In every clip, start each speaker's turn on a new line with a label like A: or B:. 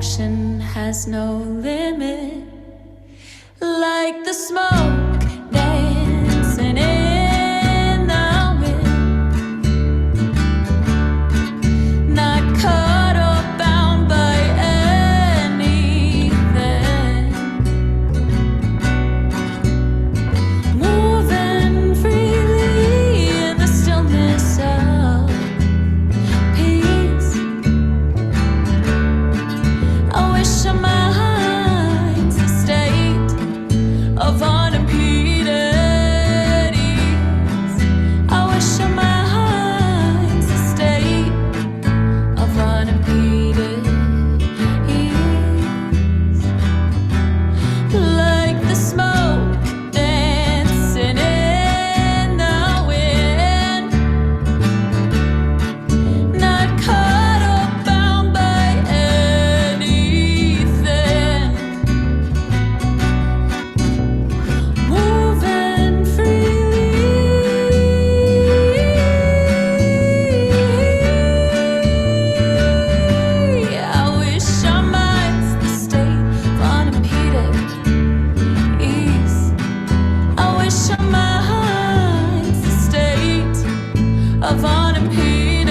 A: satisfaction has no limit, like the smoke dancing in the wind, not caught or bound by anything, moving freely in the stillness of peace. I wish our minds a state of unimpeded ease. I wish our minds a state of unimpeded ease, like the smoke dancing in the wind, not caught or bound by anything, moving freely. I wish our minds the state of unimpeded ease. I wish our minds the state of unimpeded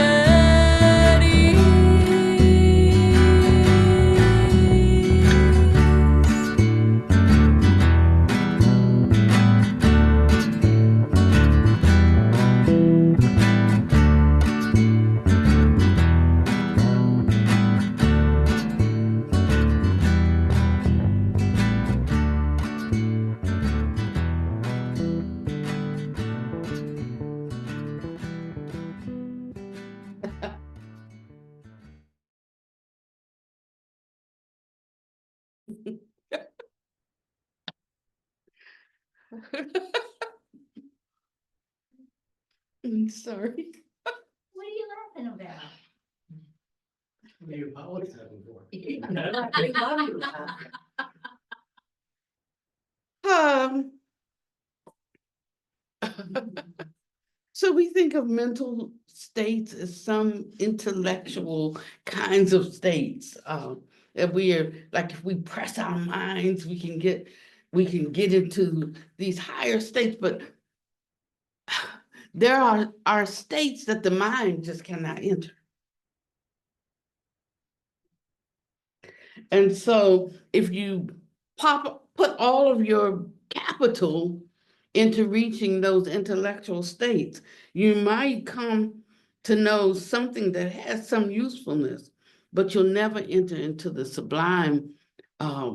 B: I'm sorry.
C: What are you laughing about?
D: What are you apologizing for?
C: I love you.
B: So we think of mental states as some intellectual kinds of states. That we are like, if we press our minds, we can get into these higher states, but there are states that the mind just cannot enter. And so if you put all of your capital into reaching those intellectual states, you might come to know something that has some usefulness, but you'll never enter into the sublime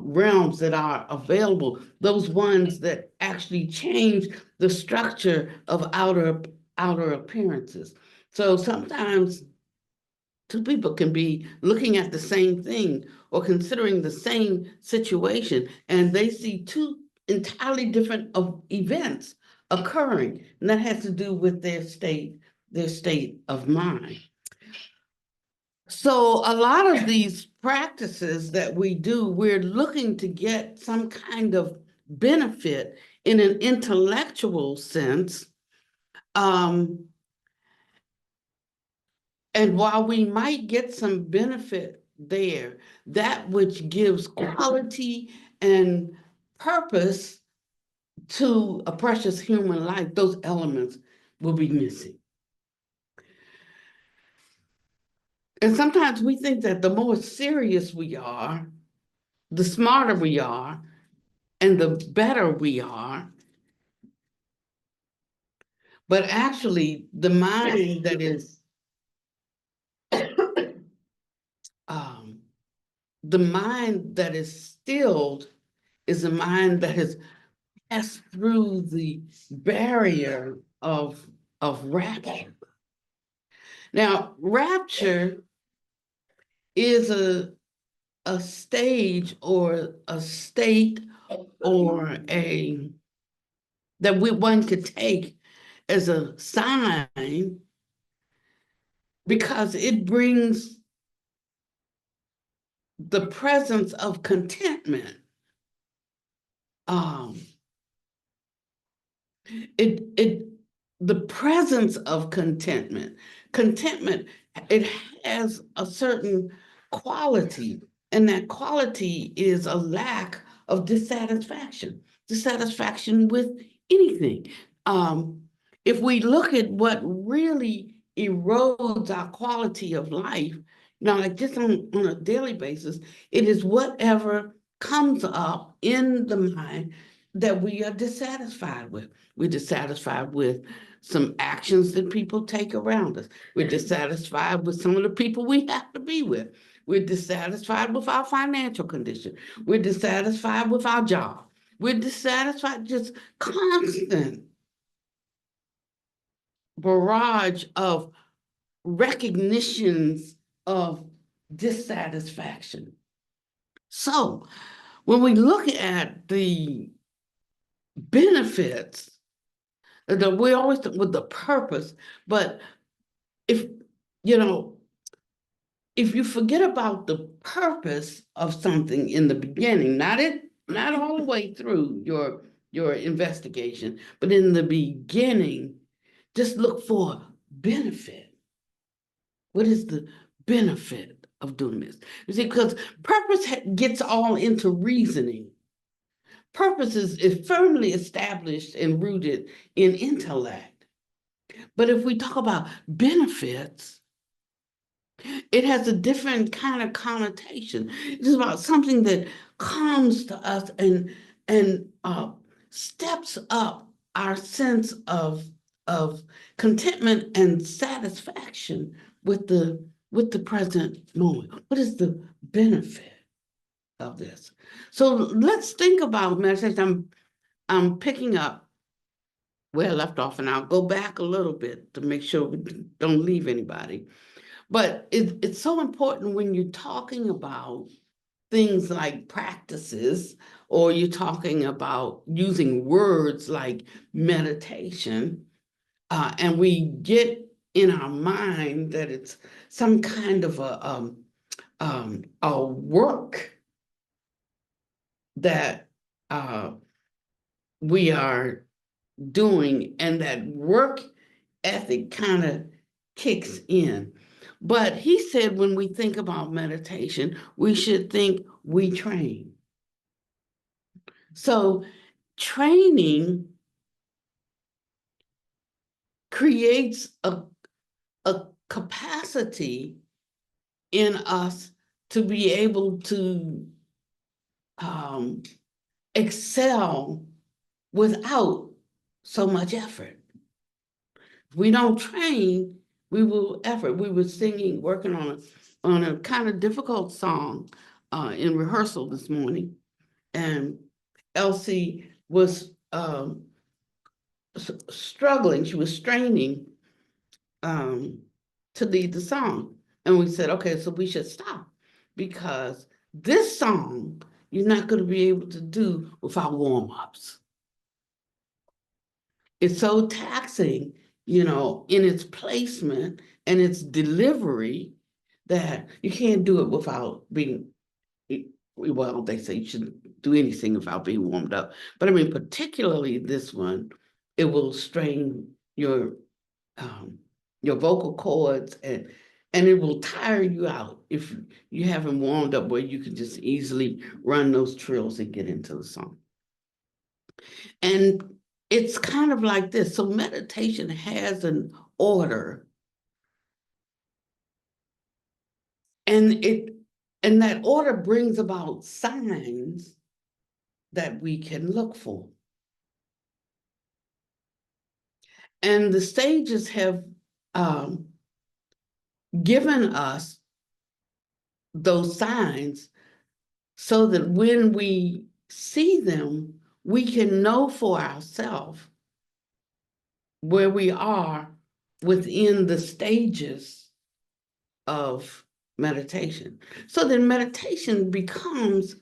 B: realms that are available, those ones that actually change the structure of outer appearances. So sometimes two people can be looking at the same thing or considering the same situation, and they see two entirely different events occurring, and that has to do with their state of mind. So a lot of these practices that we do, we're looking to get some kind of benefit in an intellectual sense. And while we might get some benefit there, that which gives quality and purpose to a precious human life, those elements will be missing. And sometimes we think that the more serious we are, the smarter we are, and the better we are. But actually, the mind that is the mind that is stilled is a mind that has passed through the barrier of rapture. Now, rapture is a stage or a state or that one could take as a sign, because it brings the presence of contentment. The presence of contentment. Contentment, it has a certain quality And that quality is a lack of dissatisfaction with anything. If we look at what really erodes our quality of life, like just on a daily basis, it is whatever comes up in the mind that we are dissatisfied with. We're dissatisfied with some actions that people take around us. We're dissatisfied with some of the people we have to be with. We're dissatisfied with our financial condition. We're dissatisfied with our job. We're dissatisfied, just constant barrage of recognitions of dissatisfaction. So when we look at the benefits, we always talk with the purpose, but if if you forget about the purpose of something in the beginning, not all the way through your investigation, but in the beginning, just look for benefit. What is the benefit of doing this? You see, because purpose gets all into reasoning. Purpose is firmly established and rooted in intellect. But if we talk about benefits, it has a different kind of connotation. It's about something that comes to us and steps up our sense of contentment and satisfaction with the present moment. What is the benefit of this? So let's think about meditation. I'm picking up where I left off, and I'll go back a little bit to make sure we don't leave anybody. But it's so important when you're talking about things like practices, or you're talking about using words like meditation, and we get in our mind that it's some kind of a work that we are doing, and that work ethic kind of kicks in. But he said when we think about meditation, we should think we train. So training creates a capacity in us to be able to excel without so much effort. If we don't train, we will effort. We were working on a kind of difficult song in rehearsal this morning, and Elsie was struggling. She was straining to lead the song, and we said, okay, so we should stop, because this song you're not going to be able to do without warm-ups. It's so taxing, in its placement and its delivery, that you can't do it without being, well, they say you shouldn't do anything without being warmed up. But I mean, particularly this one, it will strain your vocal cords, and it will tire you out if you haven't warmed up where you can just easily run those trills and get into the song. And it's kind of like this. So meditation has an order, and that order brings about signs that we can look for. And the sages have given us those signs so that when we see them, we can know for ourselves where we are within the stages of meditation. So then meditation becomes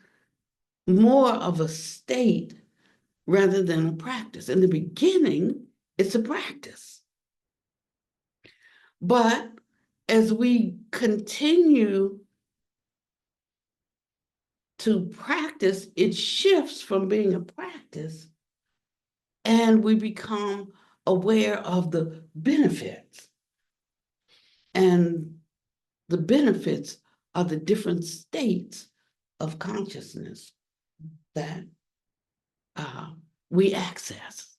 B: more of a state rather than a practice. In the beginning, it's a practice. But as we continue to practice, it shifts from being a practice, and we become aware of the benefits. And the benefits are the different states of consciousness that we access.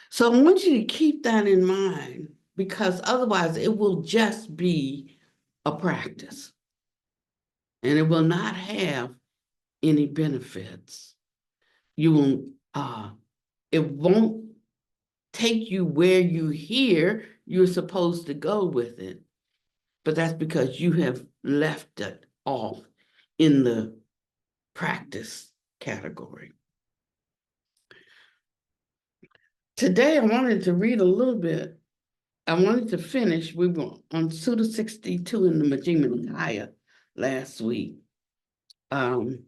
B: So I want you to keep that in mind, because otherwise it will just be a practice and it will not have any benefits. You will, it won't take you where you hear you're supposed to go with it, but that's because you have left it off in the practice category. Today, I wanted to read a little bit. I wanted to finish. We were on Sutta 62 in the Majjhima Nikaya last week. And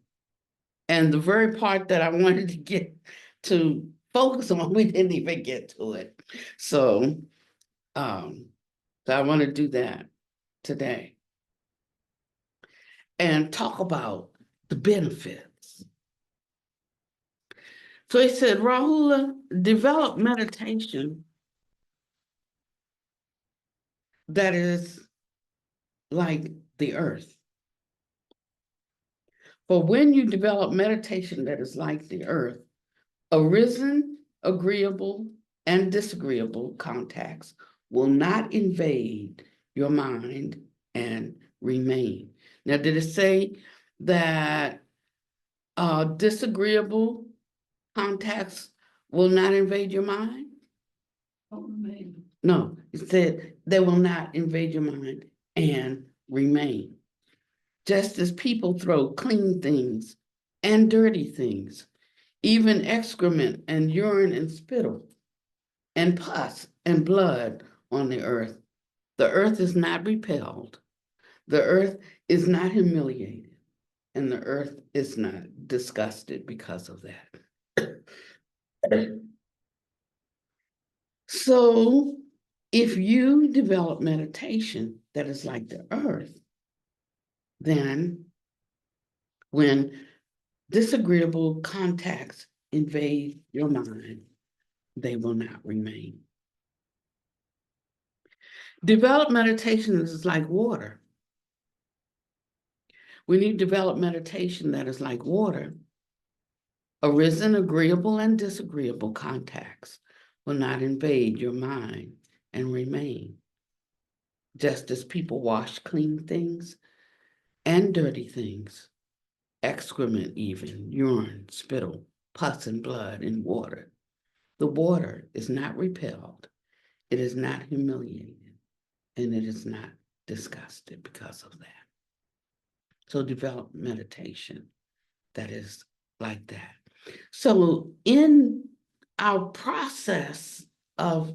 B: the very part that I wanted to get to focus on, we didn't even get to it. So I want to do that today and talk about the benefits. So he said, Rahula, develop meditation that is like the earth. For when you develop meditation that is like the earth, arisen, agreeable, and disagreeable contacts will not invade your mind and remain. Now, did it say that disagreeable contacts will not invade your mind? No, it said they will not invade your mind and remain. Just as people throw clean things and dirty things, even excrement and urine and spittle and pus and blood on the earth is not repelled, the earth is not humiliated, and the earth is not disgusted because of that. So if you develop meditation that is like the earth, then when disagreeable contacts invade your mind, they will not remain. Develop meditation is like water. When you develop meditation that is like water, arisen, agreeable, and disagreeable contacts will not invade your mind and remain. Just as people wash clean things and dirty things, excrement even, urine, spittle, pus and blood in water. The water is not repelled, it is not humiliated, and it is not disgusted because of that. So develop meditation that is like that. So in our process of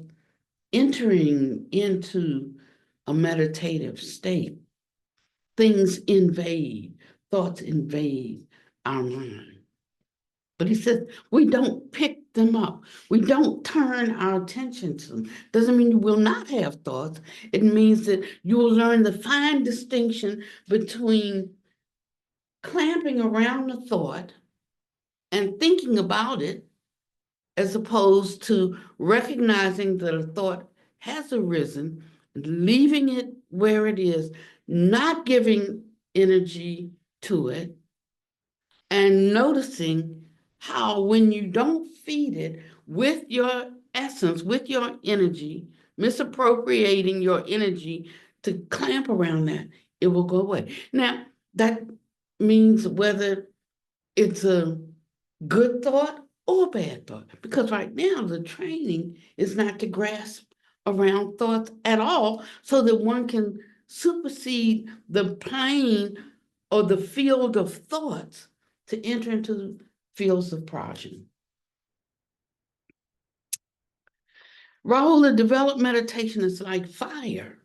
B: entering into a meditative state, things invade, thoughts invade our mind. But he says, we don't pick them up. We don't turn our attention to them. Doesn't mean you will not have thoughts. It means that you will learn the fine distinction between clamping around a thought and thinking about it, as opposed to recognizing that a thought has arisen, leaving it where it is, not giving energy to it, and noticing how when you don't feed it with your essence, with your energy, misappropriating your energy to clamp around that, it will go away. Now, that means whether it's a good thought or bad thought, because right now the training is not to grasp around thoughts at all, so that one can supersede the plane or the field of thoughts to enter into fields of prajna. Rahula, developed meditation is like fire.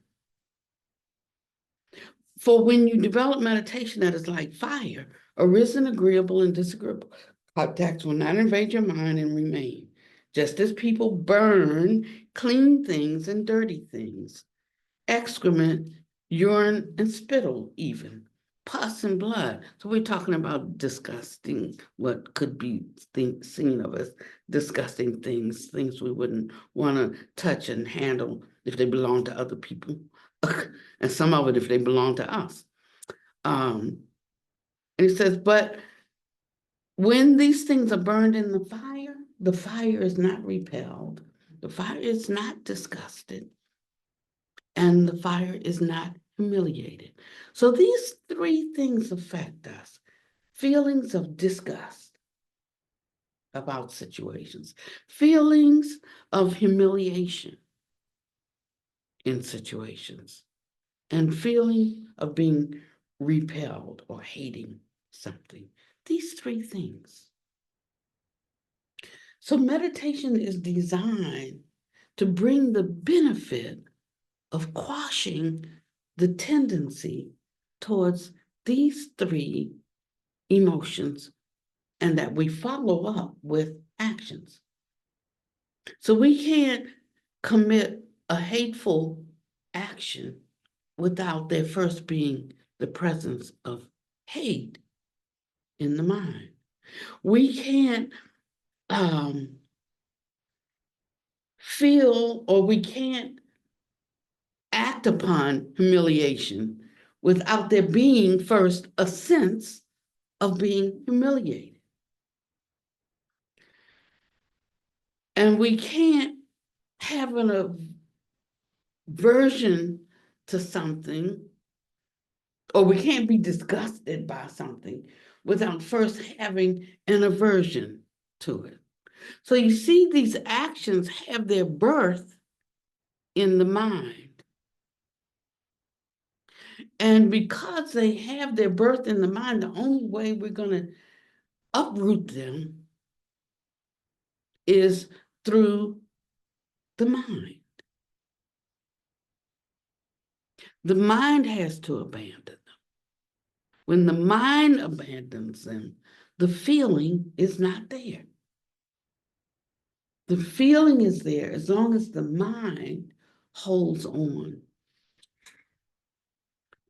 B: For when you develop meditation that is like fire, arisen, agreeable, and disagreeable contacts will not invade your mind and remain. Just as people burn clean things and dirty things, excrement, urine, and spittle even, pus and blood. So we're talking about disgusting, what could be seen of as disgusting things, things we wouldn't want to touch and handle if they belong to other people, and some of it if they belong to us. And it says, but when these things are burned in the fire is not repelled, the fire is not disgusted, and the fire is not humiliated. So these three things affect us. Feelings of disgust about situations, feelings of humiliation in situations, and feeling of being repelled or hating something. These three things. So meditation is designed to bring the benefit of quashing the tendency towards these three emotions, and that we follow up with actions. So we can't commit a hateful action without there first being the presence of hate in the mind. We can't feel, or we can't act upon humiliation without there being first a sense of being humiliated. And we can't have an aversion to something, or we can't be disgusted by something without first having an aversion to it. So you see, these actions have their birth in the mind. And because they have their birth in the mind, the only way we're going to uproot them is through the mind. The mind has to abandon them. When the mind abandons them, the feeling is not there. The feeling is there as long as the mind holds on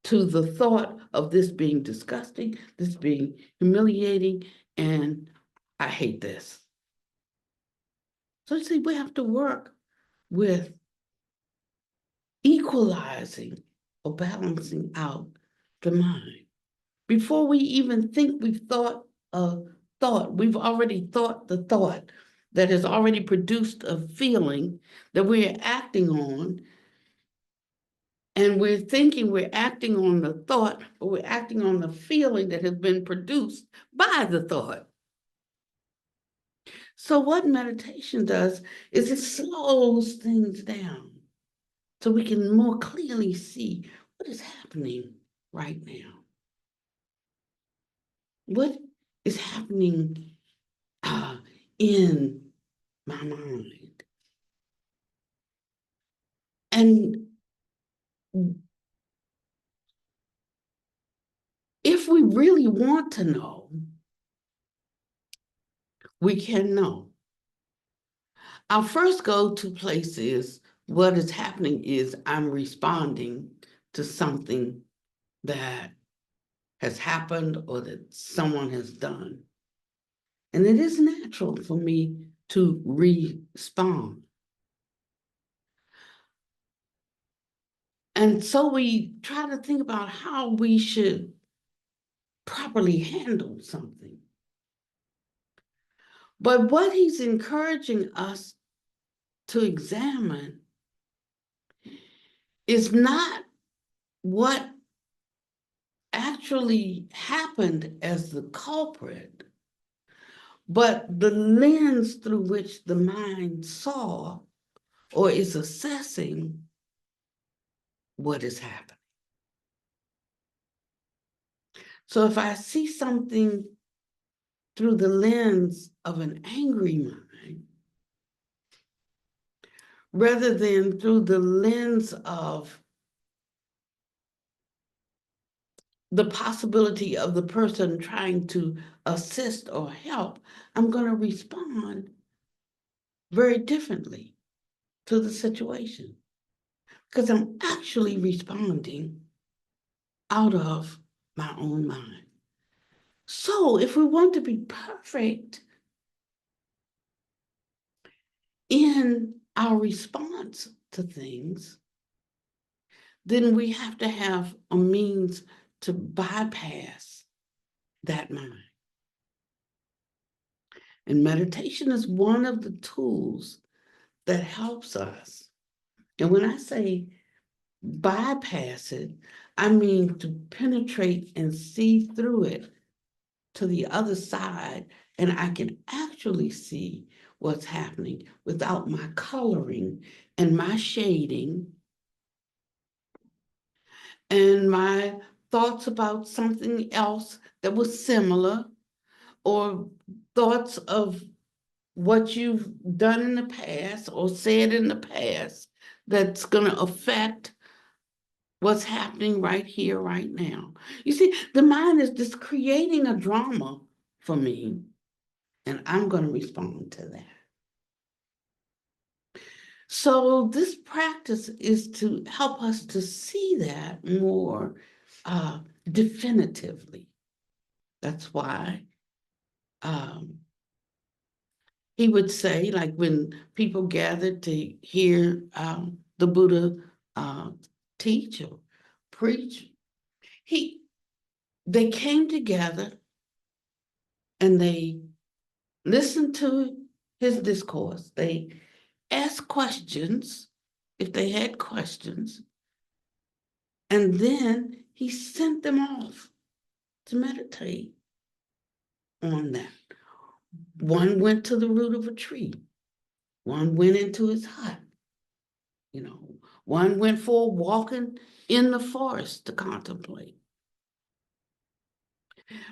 B: to the thought of this being disgusting, this being humiliating, and I hate this. So you see, we have to work with equalizing or balancing out the mind. Before we even think we've thought a thought, we've already thought the thought that has already produced a feeling that we're acting on. And we're thinking we're acting on the thought, but we're acting on the feeling that has been produced by the thought. So what meditation does is it slows things down so we can more clearly see what is happening right now. What is happening in my mind? And if we really want to know, we can know. Our first go-to place is what is happening is I'm responding to something that has happened or that someone has done. And it is natural for me to respond. And so we try to think about how we should properly handle something. But what he's encouraging us to examine is not what actually happened as the culprit, but the lens through which the mind saw or is assessing what is happening. So if I see something through the lens of an angry mind, rather than through the lens of the possibility of the person trying to assist or help, I'm going to respond very differently to the situation because I'm actually responding out of my own mind. So if we want to be perfect in our response to things, then we have to have a means to bypass that mind. And meditation is one of the tools that helps us. And when I say bypass it, I mean to penetrate and see through it to the other side, and I can actually see what's happening without my coloring and my shading and my thoughts about something else that was similar, or thoughts of what you've done in the past or said in the past that's going to affect what's happening right here, right now. You see, the mind is just creating a drama for me, and I'm going to respond to that. So this practice is to help us to see that more definitively. That's why he would say, like when people gathered to hear the Buddha teach or preach, they came together and they listened to his discourse. They asked questions if they had questions, and then he sent them off to meditate on that. One went to the root of a tree. One went into his hut. One went for a walk in the forest to contemplate.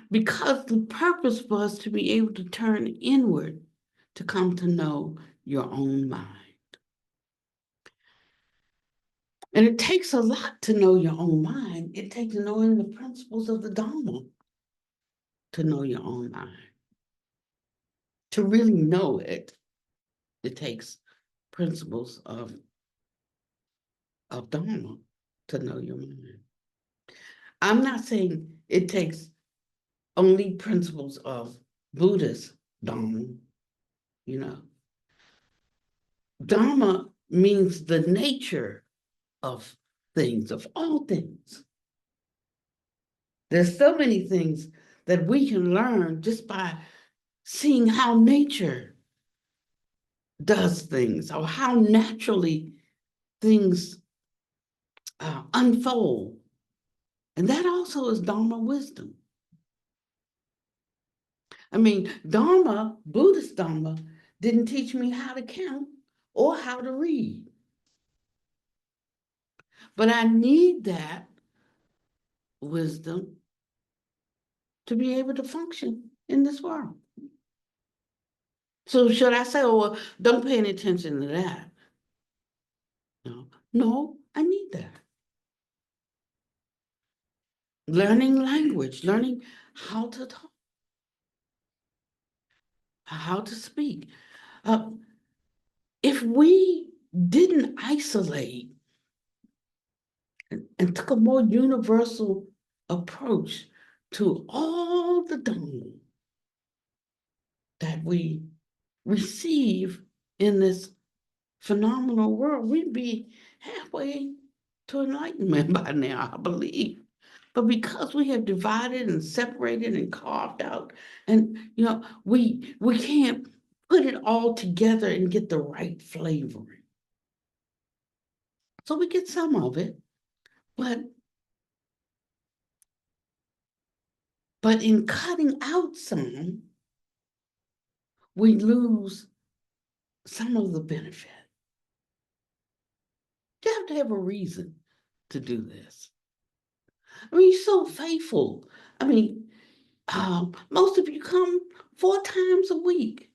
B: Because the purpose was to be able to turn inward to come to know your own mind. And it takes a lot to know your own mind. It takes knowing the principles of the Dharma to know your own mind. To really know it, it takes principles of Dharma to know your mind. I'm not saying it takes only principles of Buddhist Dharma, Dharma means the nature of things, of all things. There's so many things that we can learn just by seeing how nature does things, or how naturally things unfold. And that also is Dharma wisdom. I mean, Dharma, Buddhist Dharma, didn't teach me how to count or how to read. But I need that wisdom to be able to function in this world. So should I say, oh, well, don't pay any attention to that? No, I need that. Learning language, learning how to talk, how to speak. If we didn't isolate and took a more universal approach to all the Dhamma that we receive in this phenomenal world, we'd be halfway to enlightenment by now, I believe. But because we have divided and separated and carved out, and we can't put it all together and get the right flavoring. So we get some of it, but in cutting out some, we lose some of the benefit. You have to have a reason to do this. I mean, you're so faithful. I mean, most of you come 4 times a week.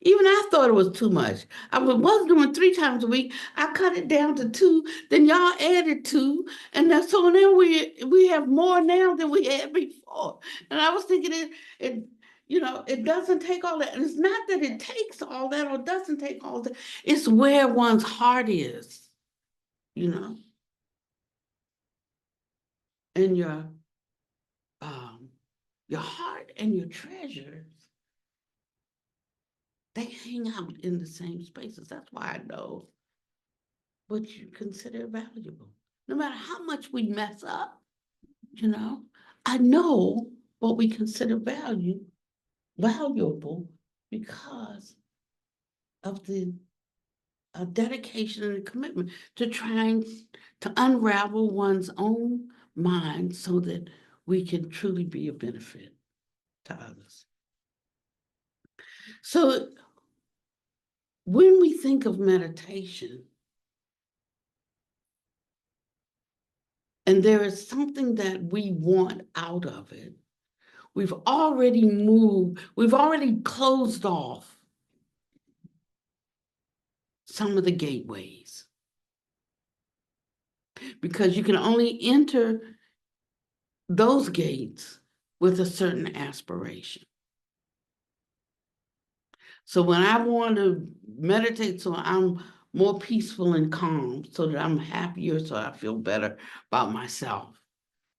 B: Even I thought it was too much. I was doing 3 times a week. I cut it down to 2. Then y'all added 2, and so now we have more now than we had before. And I was thinking it doesn't take all that. And it's not that it takes all that or doesn't take all that. It's where one's heart is, and your heart and your treasures, they hang out in the same spaces. That's why I know what you consider valuable. No matter how much we mess up, I know what we consider valuable because of the dedication and commitment to trying to unravel one's own mind so that we can truly be a benefit to others. So when we think of meditation, and there is something that we want out of it, we've already closed off some of the gateways. Because you can only enter those gates with a certain aspiration. So when I want to meditate so I'm more peaceful and calm, so that I'm happier, so I feel better about myself,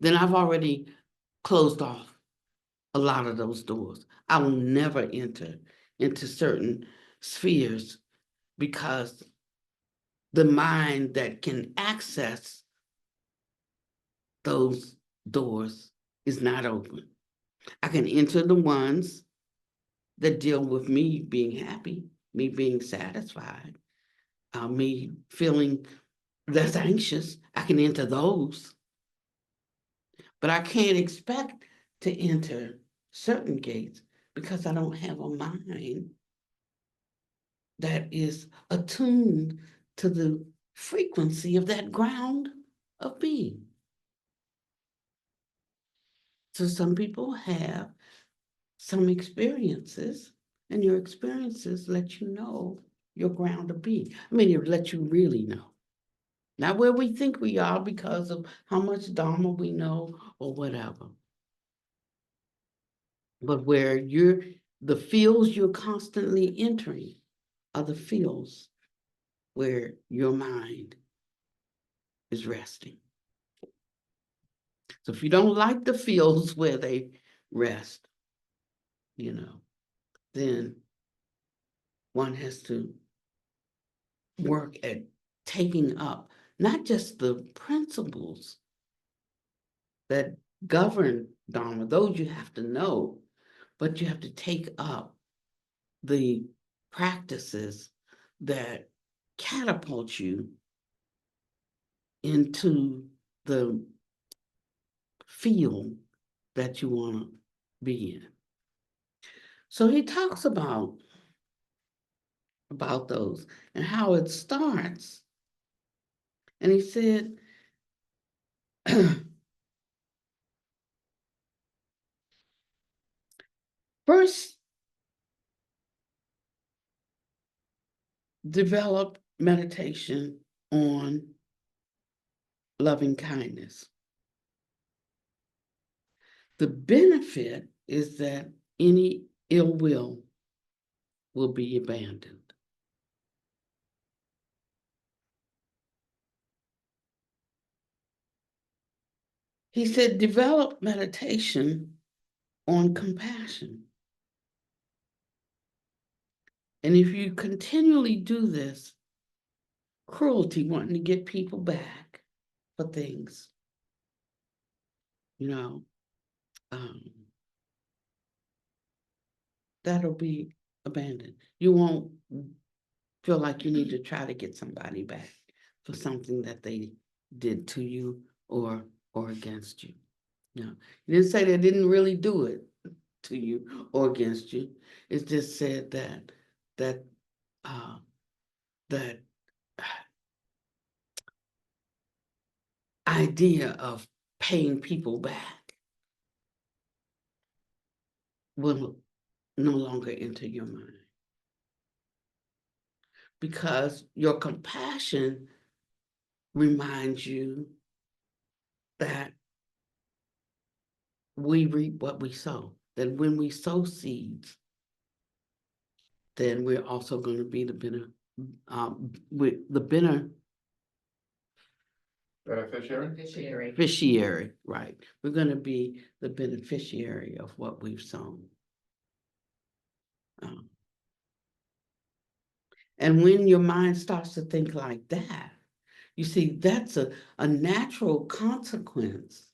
B: then I've already closed off a lot of those doors. I will never enter into certain spheres because the mind that can access those doors is not open. I can enter the ones that deal with me being happy, me being satisfied, me feeling less anxious. I can enter those. But I can't expect to enter certain gates because I don't have a mind that is attuned to the frequency of that ground of being. So some people have some experiences, and your experiences let you know your ground of being. I mean, it let you really know. Not where we think we are because of how much Dharma we know or whatever. But where the fields you're constantly entering are the fields where your mind is resting. So if you don't like the fields where they rest, then one has to work at taking up not just the principles that govern Dharma, those you have to know, but you have to take up the practices that catapult you into the field that you want to be in. So he talks about those and how it starts. And he said, first, develop meditation on loving kindness. The benefit is that any ill will be abandoned. He said, develop meditation on compassion. And if you continually do this, cruelty, wanting to get people back for things, that'll be abandoned. You won't feel like you need to try to get somebody back for something that they did to you or against you. You didn't say they didn't really do it to you or against you. It just said that idea of paying people back will no longer enter your mind. Because your compassion reminds you that we reap what we sow. That when we sow seeds, then we're also going to be the beneficiary, right? We're going to be the beneficiary of what we've sown. And when your mind starts to think like that, you see, that's a natural consequence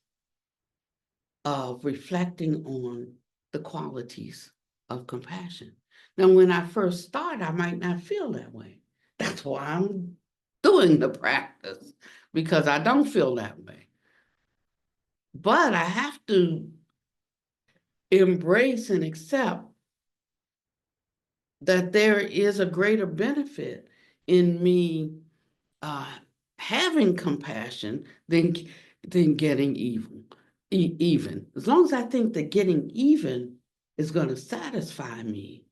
B: of reflecting on the qualities of compassion. Now, when I first start, I might not feel that way. That's why I'm doing the practice, because I don't feel that way. But I have to embrace and accept that there is a greater benefit in me having compassion than getting even. As long as I think that getting even is going to satisfy me,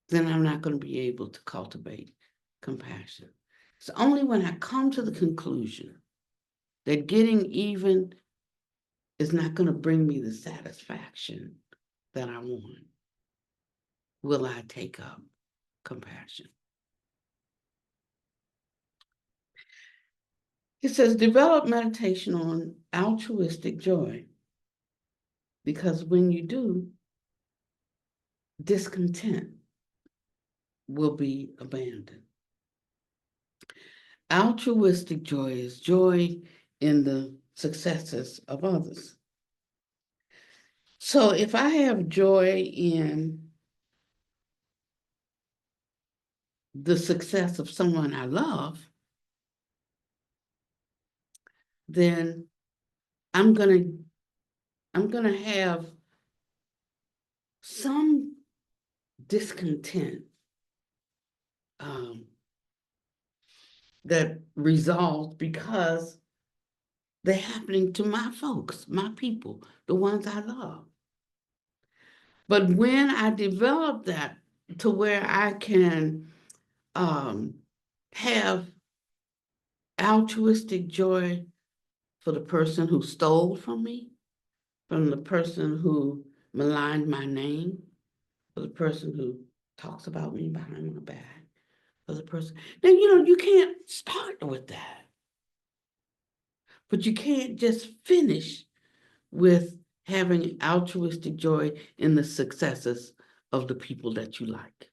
B: then I'm not going to be able to cultivate compassion. It's only when I come to the conclusion that getting even is not going to bring me the satisfaction that I want, will I take up compassion. It says, develop meditation on altruistic joy, because when you do, discontent will be abandoned. Altruistic joy is joy in the successes of others. So if I have joy in the success of someone I love, then I'm gonna have some discontent that resolves because they're happening to my folks, my people, the ones I love. But when I develop that to where I can have altruistic joy for the person who stole from me, from the person who maligned my name, for the person who talks about me behind my back, for the person, then you can't start with that. But you can't just finish with having altruistic joy in the successes of the people that you like.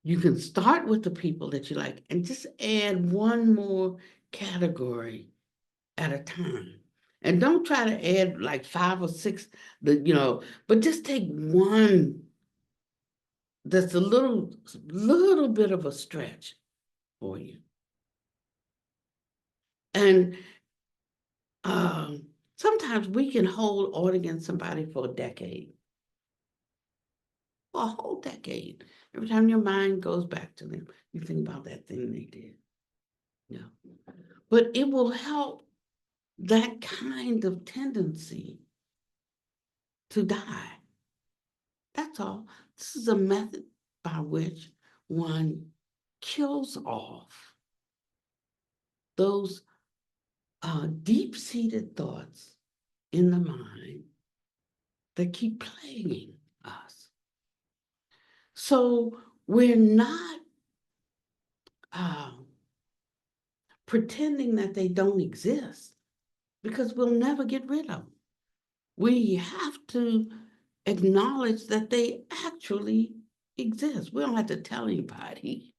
B: You can start with the people that you like and just add one more category at a time. And don't try to add like 5 or 6, but just take one that's a little bit of a stretch for you. And sometimes we can hold art against somebody for a decade. For a whole decade. Every time your mind goes back to them, you think about that thing they did. Yeah. But it will help that kind of tendency to die. That's all. This is a method by which one kills off those deep-seated thoughts in the mind that keep plaguing us. So we're not pretending that they don't exist, because we'll never get rid of them. We have to acknowledge that they actually exist. We don't have to tell anybody,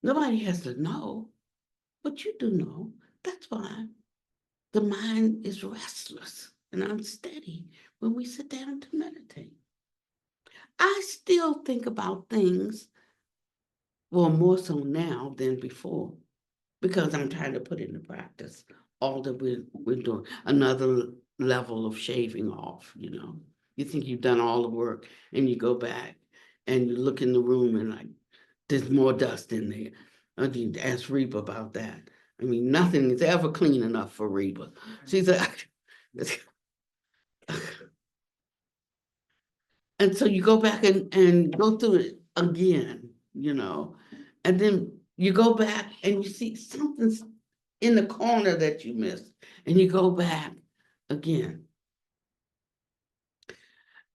B: Nobody has to know, but you do know. That's why the mind is restless and unsteady when we sit down to meditate. I still think about things, well, more so now than before, because I'm trying to put into practice all that we're doing. Another level of shaving off, You think you've done all the work, and you go back and you look in the room and like, there's more dust in there. I need to ask Reba about that. I mean, nothing is ever clean enough for Reba. She's like, and so you go back and go through it again, and then you go back and you see something's in the corner that you missed, and you go back again.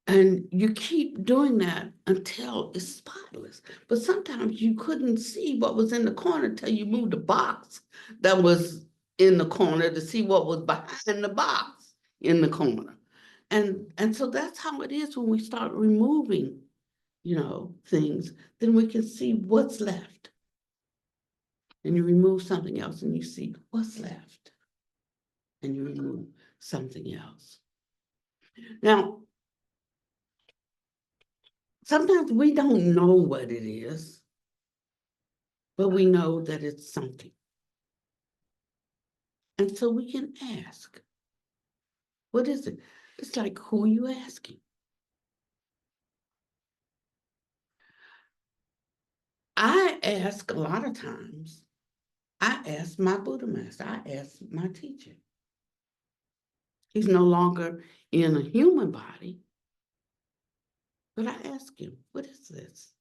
B: And you keep doing that until it's spotless. But sometimes you couldn't see what was in the corner till you moved the box that was in the corner to see what was behind the box in the corner. And so that's how it is when we start removing, things, then we can see what's left. and you remove something else and you see what's left. And you remove something else. Now, sometimes we don't know what it is, but we know that it's something. And so we can ask, what is it? It's like, who are you asking? I ask a lot of times, I ask my Buddha master, I ask my teacher. He's no longer in a human body, but I ask him, what is this?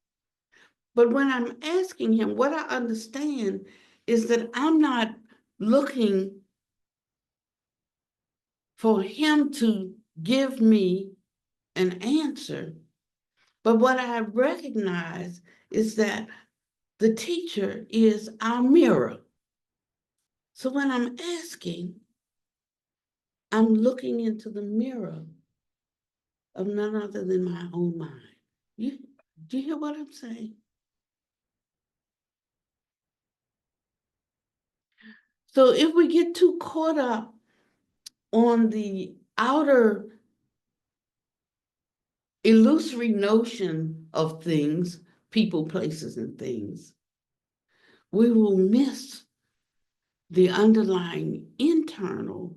B: But when I'm asking him, what I understand is that I'm not looking for him to give me an answer, but what I recognize is that the teacher is our mirror. So when I'm asking, I'm looking into the mirror of none other than my own mind. Do you hear what I'm saying? So if we get too caught up on the outer illusory notion of things, people, places, and things, we will miss the underlying internal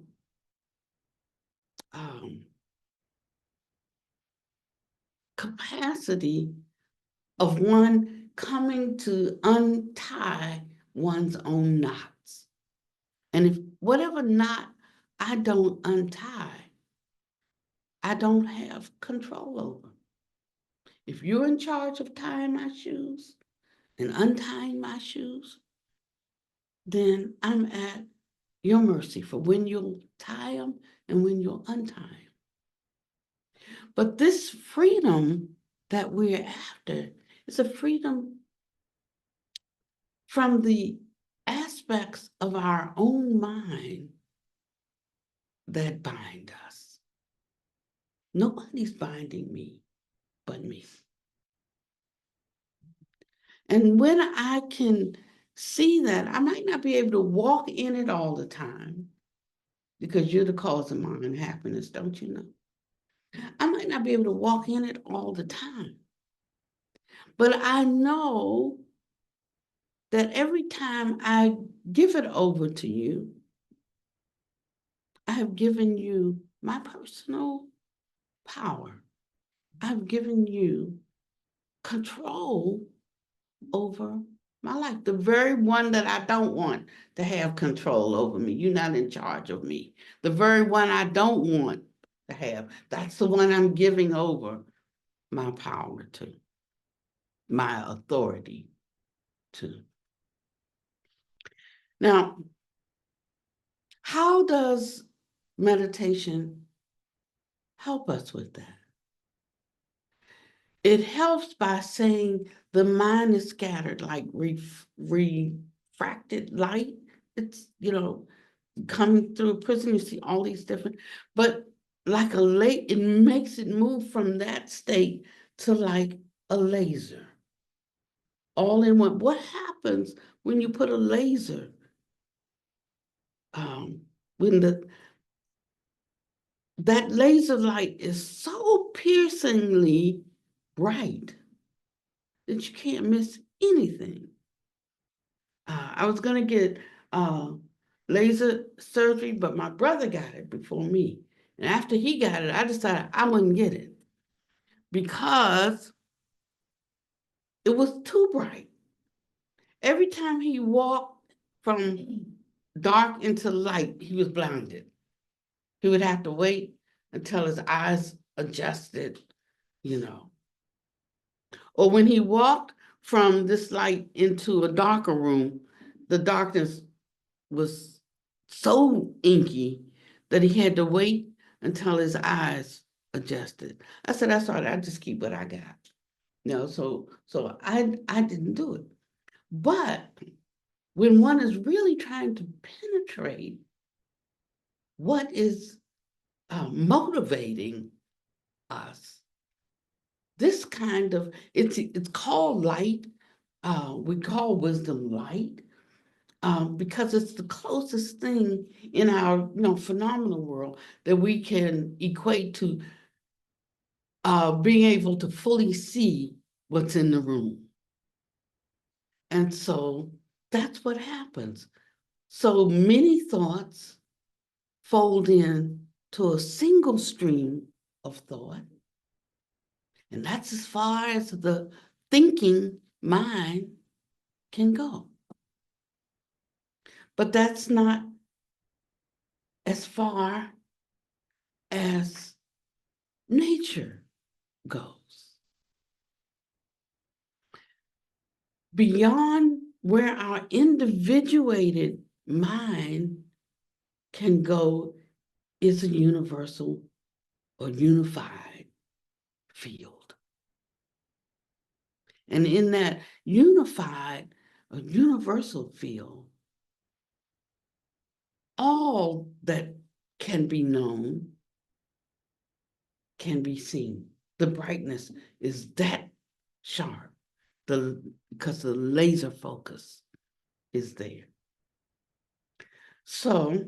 B: capacity of one coming to untie one's own knots. And if whatever knot I don't untie, I don't have control over. If you're in charge of tying my shoes and untying my shoes, then I'm at your mercy for when you'll tie them and when you'll untie them. But this freedom that we're after is a freedom from the aspects of our own mind that bind us. Nobody's binding me but me. And when I can see that, I might not be able to walk in it all the time, because you're the cause of my unhappiness, don't you know? I might not be able to walk in it all the time, but I know that every time I give it over to you, I have given you my personal power. I've given you control over my life, the very one that I don't want to have control over me. You're not in charge of me. The very one I don't want to have, that's the one I'm giving over my power to, my authority to. Now, how does meditation help us with that? It helps by saying the mind is scattered like refracted light. It's, coming through a prism, you see all these different, but like a it makes it move from that state to like a laser. All in one. What happens when you put a laser? When that laser light is so piercingly bright that you can't miss anything. I was gonna get laser surgery, but my brother got it before me. And after he got it, I decided I wouldn't get it because it was too bright. Every time he walked from dark into light, he was blinded. He would have to wait until his eyes adjusted, Or when he walked from this light into a darker room, the darkness was so inky that he had to wait until his eyes adjusted. I said, that's all right, I just keep what I got. So I didn't do it. But when one is really trying to penetrate what is motivating us, this kind of, it's called light. We call wisdom light. because it's the closest thing in our phenomenal world that we can equate to being able to fully see what's in the room. And so that's what happens. So many thoughts fold in to a single stream of thought. And that's as far as the thinking mind can go. But that's not as far as nature goes. Beyond where our individuated mind can go is a universal or unified field. And in that unified or universal field, all that can be known can be seen. The brightness is that sharp, because the laser focus is there. So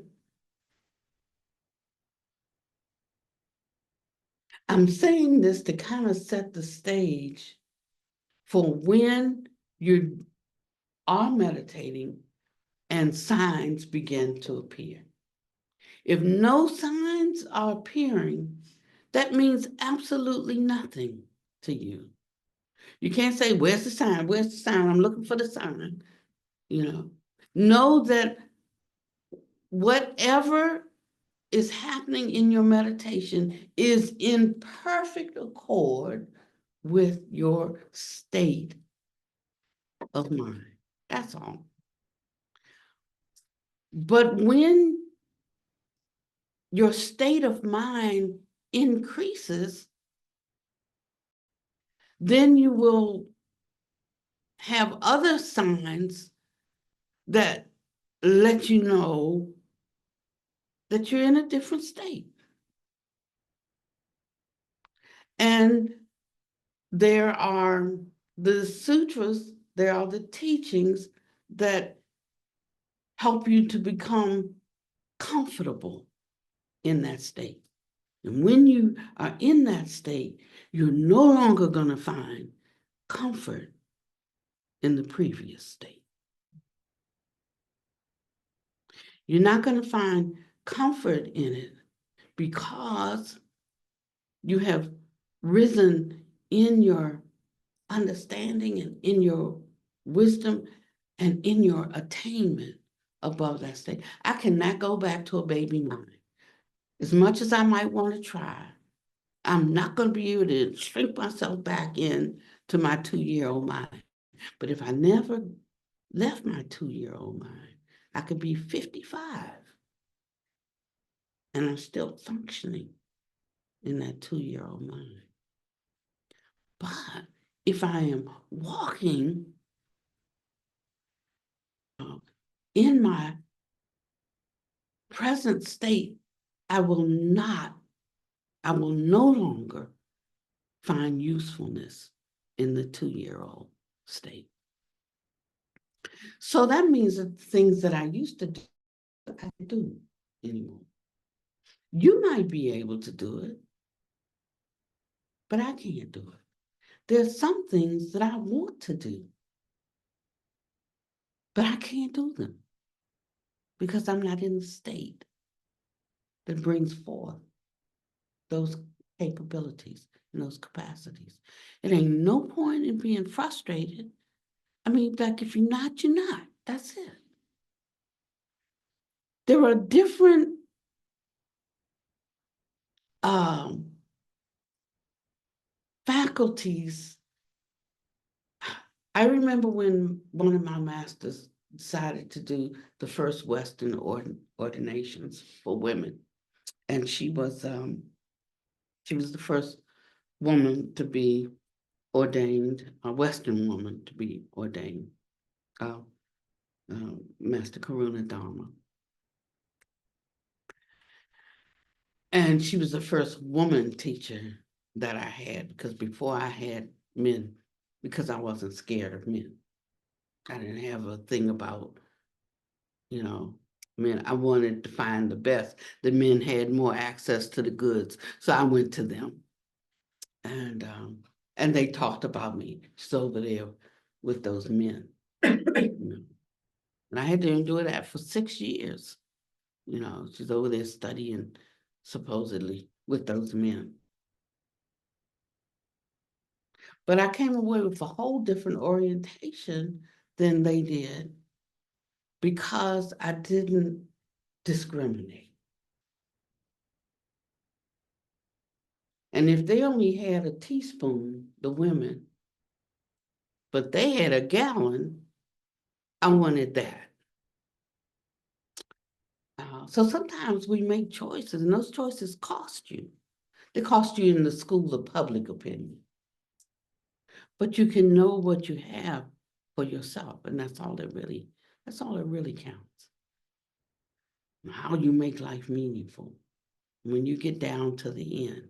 B: I'm saying this to kind of set the stage for when you are meditating and signs begin to appear. If no signs are appearing, that means absolutely nothing to you. You can't say, where's the sign? Where's the sign? I'm looking for the sign. Know that whatever is happening in your meditation is in perfect accord with your state of mind. That's all. But when your state of mind increases, then you will have other signs that let you know that you're in a different state. And there are the sutras, there are the teachings that help you to become comfortable in that state. And when you are in that state, you're no longer going to find comfort in the previous state. You're not going to find comfort in it because you have risen in your understanding and in your wisdom and in your attainment above that state. I cannot go back to a baby mind. As much as I might want to try, I'm not going to be able to shrink myself back in to my 2-year-old mind. But if I never left my 2-year-old mind, I could be 55 and I'm still functioning in that 2-year-old mind. But if I am walking in my present state, I will no longer find usefulness in the 2-year-old state. So that means that things that I used to do, I can't do anymore. You might be able to do it, but I can't do it. There's some things that I want to do, but I can't do them because I'm not in the state that brings forth those capabilities and those capacities. It ain't no point in being frustrated. I mean, like, if you're not, you're not. That's it. There are different faculties. I remember when one of my masters decided to do the first Western ordinations for women, and she was the first woman to be ordained, a Western woman to be ordained, Master Karuna Dharma. And she was the first woman teacher that I had, because before I had men, because I wasn't scared of men. I didn't have a thing about you know. I wanted to find the best. The men had more access to the goods, so I went to them. And they talked about me. She's over there with those men. And I had to endure that for 6 years. She's over there studying supposedly with those men. But I came away with a whole different orientation than they did because I didn't discriminate. And if they only had a teaspoon, the women, but they had a gallon, I wanted that. So sometimes we make choices, and those choices cost you. They cost you in the school of public opinion. But you can know what you have for yourself, and that's all that really counts. How you make life meaningful. When you get down to the end,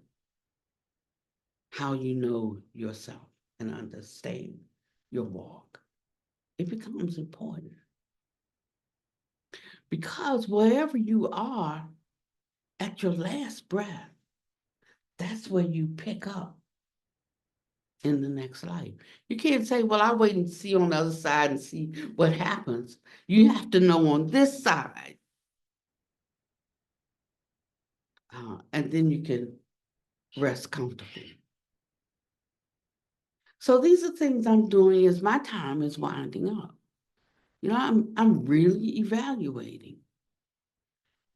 B: how you know yourself and understand your walk, it becomes important. Because wherever you are at your last breath, that's where you pick up in the next life. You can't say, well, I'll wait and see on the other side and see what happens. You have to know on this side. And then you can rest comfortably. So these are things I'm doing as my time is winding up. I'm really evaluating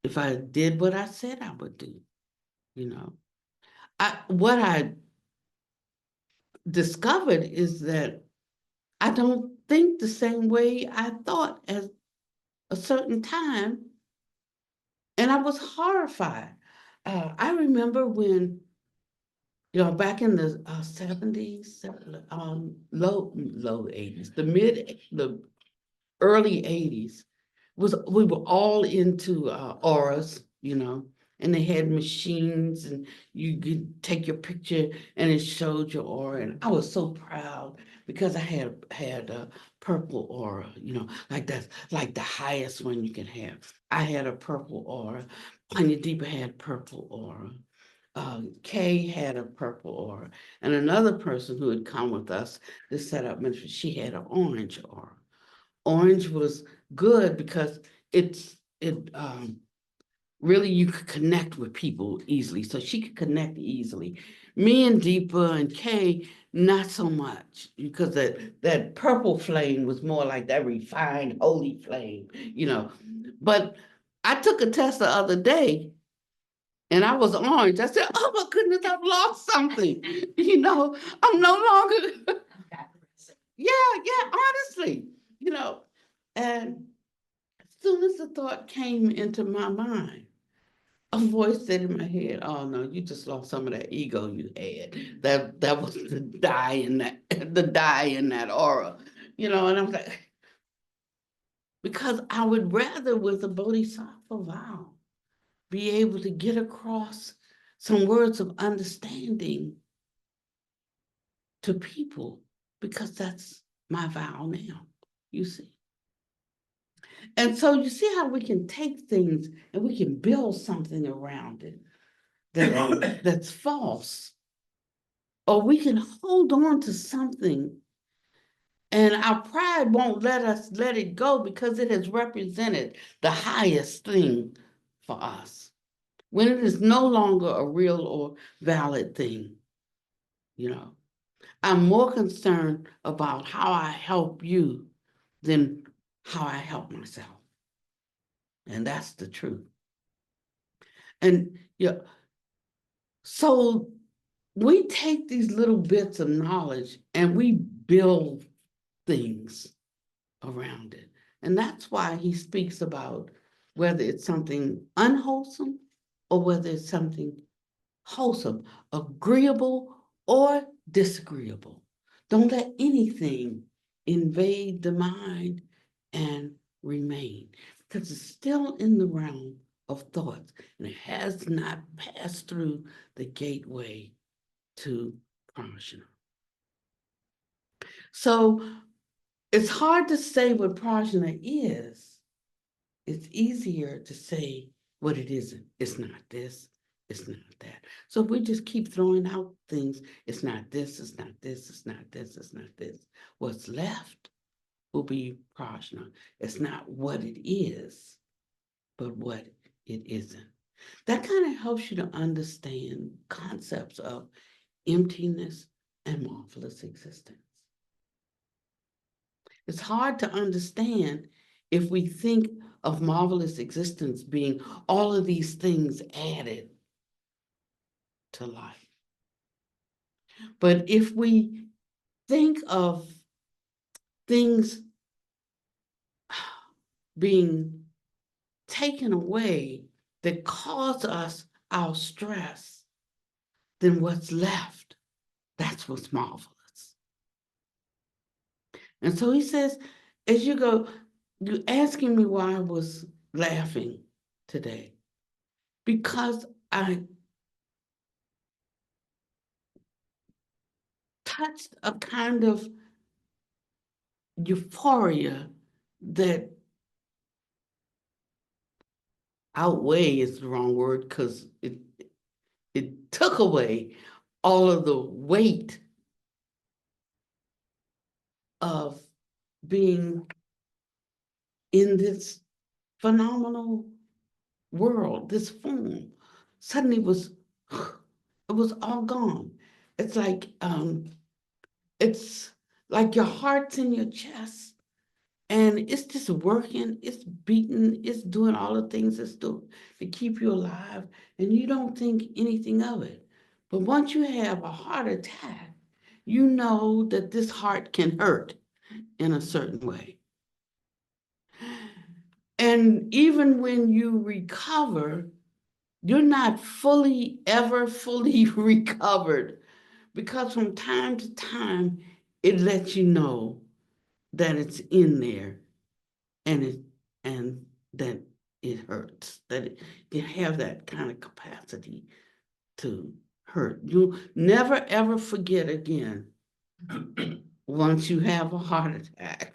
B: if I did what I said I would do. What I discovered is that I don't think the same way I thought at a certain time, and I was horrified. I remember when, back in the 70s, low 80s, the early 80s, we were all into auras, and they had machines, and you could take your picture and it showed your aura. And I was so proud because I had a purple aura, that's like the highest one you can have. I had a purple aura. Anya Deepa had purple aura. Kay had a purple aura. And another person who had come with us to set up ministry, she had an orange aura. Orange was good because it really, you could connect with people easily. So she could connect easily. Me and Deepa and Kay, not so much, because that purple flame was more like that refined holy flame, But I took a test the other day and I was orange. I said, oh my goodness, I've lost something. I'm no longer, yeah, honestly, And as soon as the thought came into my mind, a voice said in my head, oh no, you just lost some of that ego you had. That was the dye in that aura. And I'm like, because I would rather with a bodhisattva vow be able to get across some words of understanding to people, because that's my vow now, you see. And so you see how we can take things and we can build something around it that's false. Or we can hold on to something and our pride won't let us let it go because it has represented the highest thing for us. When it is no longer a real or valid thing, I'm more concerned about how I help you than how I help myself. And that's the truth. And so we take these little bits of knowledge and we build things around it. And that's why he speaks about whether it's something unwholesome or whether it's something wholesome, agreeable or disagreeable. Don't let anything invade the mind and remain, because it's still in the realm of thoughts and it has not passed through the gateway to prajna. So it's hard to say what prajna is it's easier to say what it isn't. It's not this, it's not that. So if we just keep throwing out things, it's not this, it's not this, it's not this, it's not this. What's left will be prajna. It's not what it is, but what it isn't. That kind of helps you to understand concepts of emptiness and marvelous existence. It's hard to understand if we think of marvelous existence being all of these things added to life. But if we think of things being taken away that cause us our stress, then what's left, that's what's marvelous. And so he says, as you go, you're asking me why I was laughing today. Because I touched a kind of euphoria that outweigh is the wrong word, because it took away all of the weight of being in this phenomenal world, this form. Suddenly it was all gone. It's like your heart's in your chest and it's just working, it's beating, it's doing all the things it's doing to keep you alive, and you don't think anything of it. But once you have a heart attack, you know that this heart can hurt in a certain way. And even when you recover, you're not ever fully recovered, because from time to time, it lets you know that it's in there and that it hurts, that it can have that kind of capacity to hurt. You'll never ever forget again once you have a heart attack.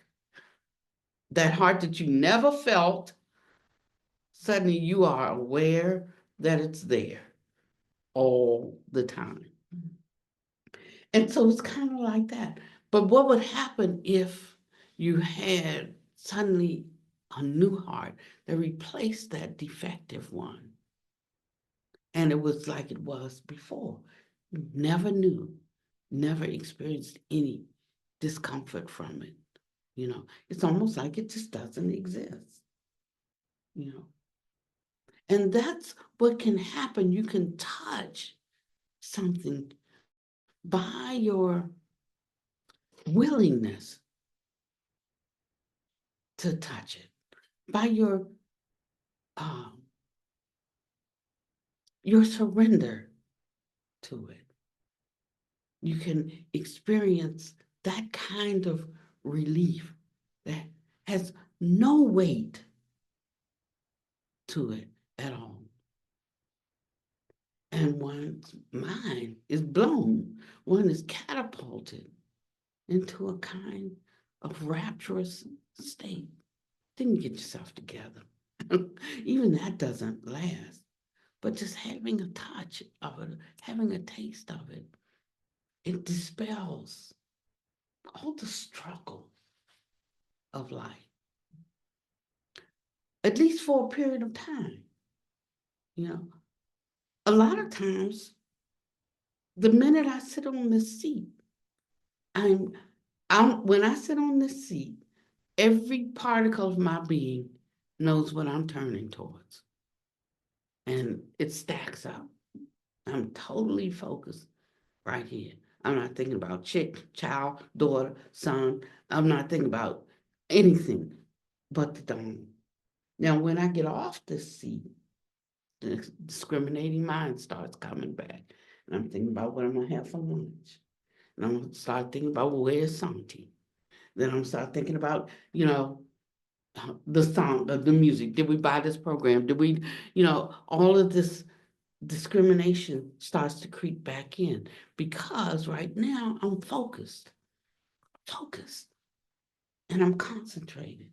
B: That heart that you never felt, suddenly you are aware that it's there all the time. And so it's kind of like that. But what would happen if you had suddenly a new heart that replaced that defective one? And it was like it was before. You never knew, never experienced any discomfort from it. You know, it's almost like it just doesn't exist. You know, and that's what can happen. You can touch something by your willingness to touch it, by your surrender to it. You can experience that kind of relief that has no weight to it at all. And one's mind is blown, one is catapulted into a kind of rapturous state. Then you get yourself together. Even that doesn't last. But just having a touch of it, having a taste of it, it dispels all the struggle of life, at least for a period of time. You know, a lot of times, the minute I sit on this seat, when I sit on this seat, every particle of my being knows what I'm turning towards. And it stacks up. I'm totally focused right here. I'm not thinking about child, daughter, son. I'm not thinking about anything but the dome. Now, when I get off this seat, the discriminating mind starts coming back. And I'm thinking about what I'm going to have for lunch. And I'm going to start thinking about, well, where's Santi? Then I'm going to start thinking about, you know, the song, the music. Did we buy this program? Did we, you know, all of this discrimination starts to creep back in, because right now I'm focused, and I'm concentrated.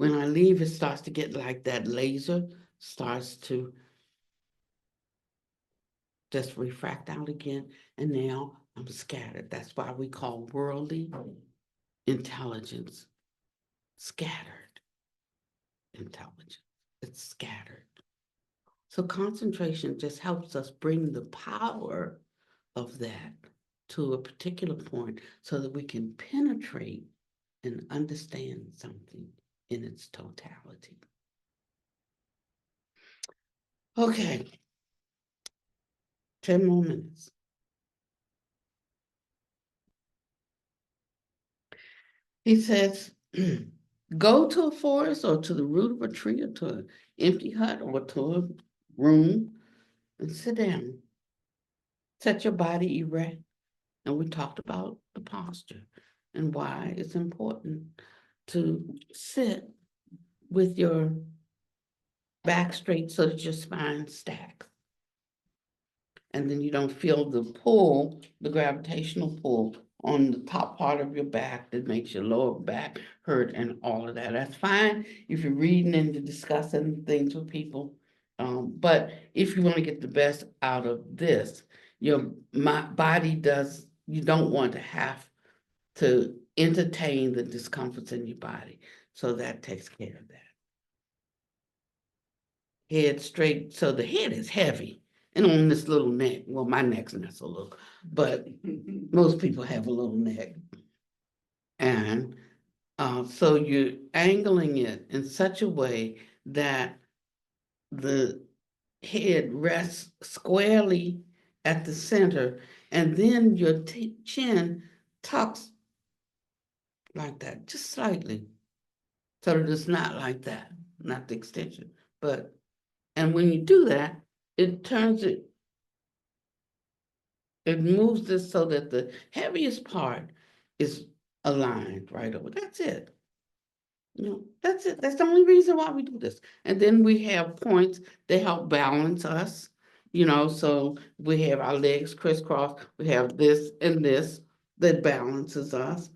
B: When I leave, it starts to get like that laser starts to just refract out again. And now I'm scattered. That's why we call worldly intelligence scattered intelligence. It's scattered. So concentration just helps us bring the power of that to a particular point so that we can penetrate and understand something in its totality. Okay, 10 more minutes. He says, go to a forest or to the root of a tree or to an empty hut or to a room and sit down. Set your body erect. And we talked about the posture and why it's important to sit with your back straight so that your spine stacks. And then you don't feel the pull, the gravitational pull on the top part of your back that makes your lower back hurt and all of that. That's fine if you're reading and you're discussing things with people. But if you want to get the best out of this, your body does, you don't want to have to entertain the discomforts in your body. So that takes care of that. Head straight, so the head is heavy. And on this little neck, well, my neck's not so little, but most people have a little neck. And so you're angling it in such a way that the head rests squarely at the center, and then your chin tucks like that, just slightly, so that it's not like that, not the extension. But, and when you do that, it turns it, it moves this so that the heaviest part is aligned right over. That's it. You know, that's it. That's the only reason why we do this. And then we have points that help balance us, you know, so we have our legs crisscross, we have this and this that balances us.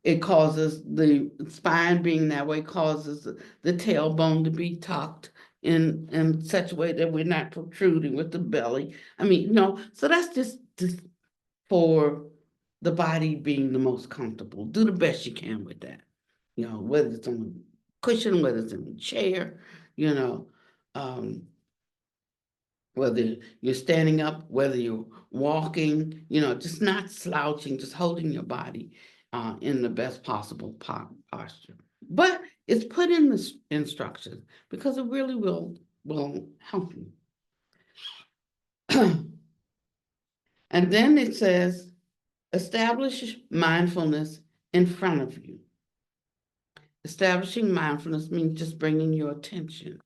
B: It causes the spine being that way, causes the tailbone to be tucked in such a way that we're not protruding with the belly. I mean, you know, so that's just for the body being the most comfortable. Do the best you can with that. You know, whether it's on a cushion, whether it's in a chair, you know, whether you're standing up, whether you're walking, you know, just not slouching, just holding your body in the best possible posture. But it's put in the instructions because it really will help you. And then it says, establish mindfulness in front of you. Establishing mindfulness means just bringing your attention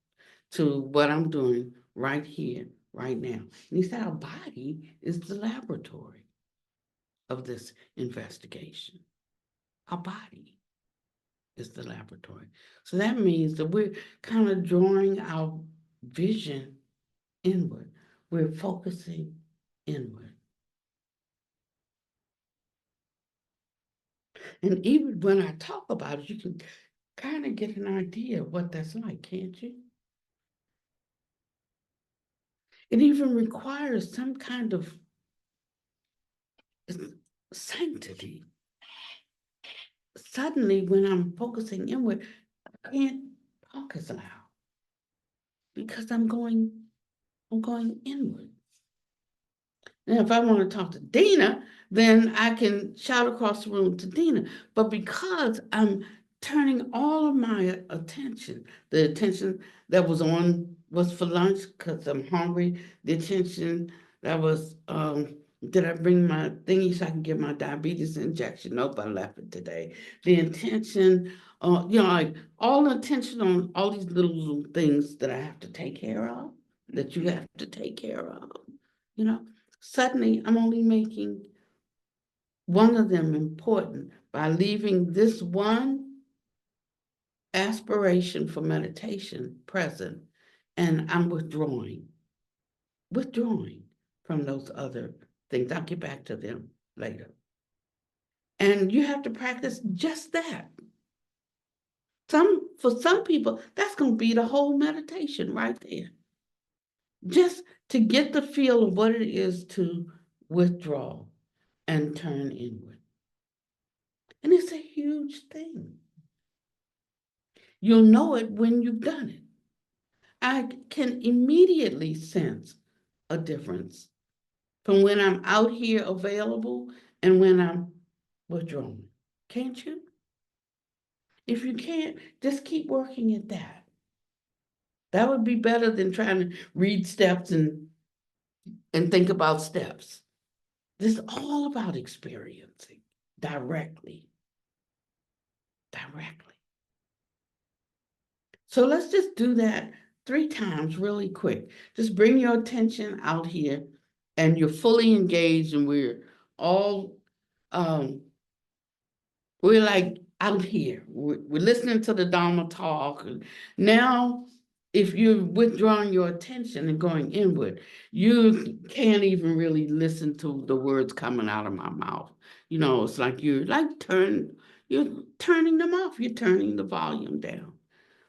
B: to what I'm doing right here, right now. And he said our body is the laboratory of this investigation. Our body is the laboratory. So that means that we're kind of drawing our vision inward. We're focusing inward. And even when I talk about it, you can kind of get an idea of what that's like, can't you? It even requires some kind of sanctity. Suddenly, when I'm focusing inward, I can't talk as loud because I'm going inward. And if I want to talk to Dina, then I can shout across the room to Dina. But because I'm turning all of my attention, the attention that was for lunch because I'm hungry, the attention that was, did I bring my thingy so I can get my diabetes injection? Nope, I left it today. The intention, you know, like all the attention on all these little things that I have to take care of, that you have to take care of, you know. Suddenly, I'm only making one of them important by leaving this one aspiration for meditation present, and I'm withdrawing from those other things. I'll get back to them later. And you have to practice just that, For some people, that's going to be the whole meditation right there. Just to get the feel of what it is to withdraw and turn inward. And it's a huge thing. You'll know it when you've done it. I can immediately sense a difference from when I'm out here available and when I'm withdrawn. Can't you? If you can't, just keep working at that. That would be better than trying to read steps and think about steps. This is all about experiencing directly. Directly. So let's just do that 3 times really quick. Just bring your attention out here and you're fully engaged and we're all, we're like out here. We're listening to the Dharma talk. Now, if you're withdrawing your attention and going inward, you can't even really listen to the words coming out of my mouth. You know, it's like you're turning them off. You're turning the volume down.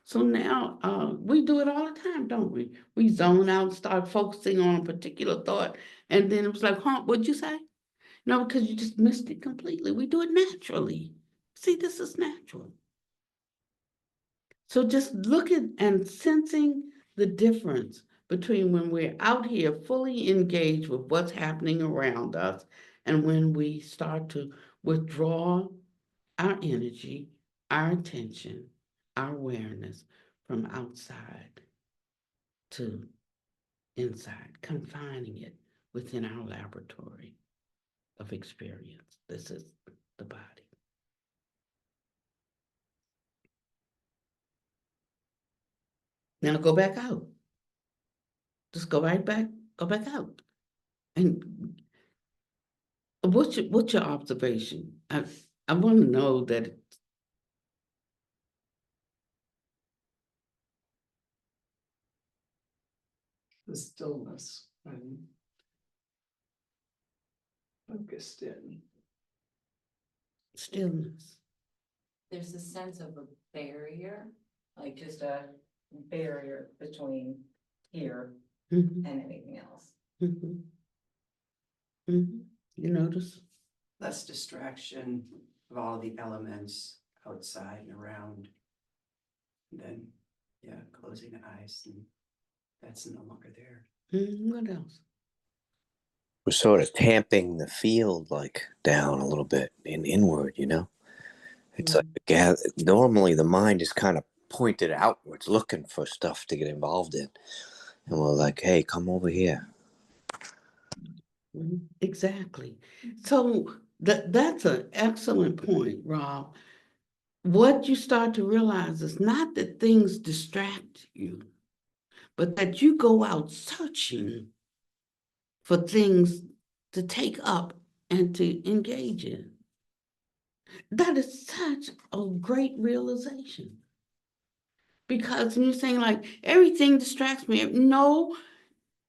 B: So now we do it all the time, don't we? We zone out, start focusing on a particular thought, and then it was like, huh, what'd you say? No, because you just missed it completely. We do it naturally. See, this is natural. So just looking and sensing the difference between when we're out here fully engaged with what's happening around us and when we start to withdraw our energy, our attention, our awareness from outside to inside, confining it within our laboratory of experience. This is the body. Now go back out. Just go right back, go back out. And what's your observation? I want to know that
D: The stillness and focused in.
B: stillness.
E: There's a sense of a barrier, like just a barrier between here
B: Mhm,
E: and anything else.
B: mhm, mhm. You notice?
F: Less distraction of all the elements outside and around. And then, yeah, closing the eyes, and that's no longer there.
B: What else?
G: We're sort of tamping the field like down a little bit inward, you know? It's like normally the mind is kind of pointed outwards, looking for stuff to get involved in. And we're like, hey, come over here.
B: Exactly. So that's an excellent point, Rob. What you start to realize is not that things distract you, but that you go out searching for things to take up and to engage in. That is such a great realization. Because when you're saying like, everything distracts me. No,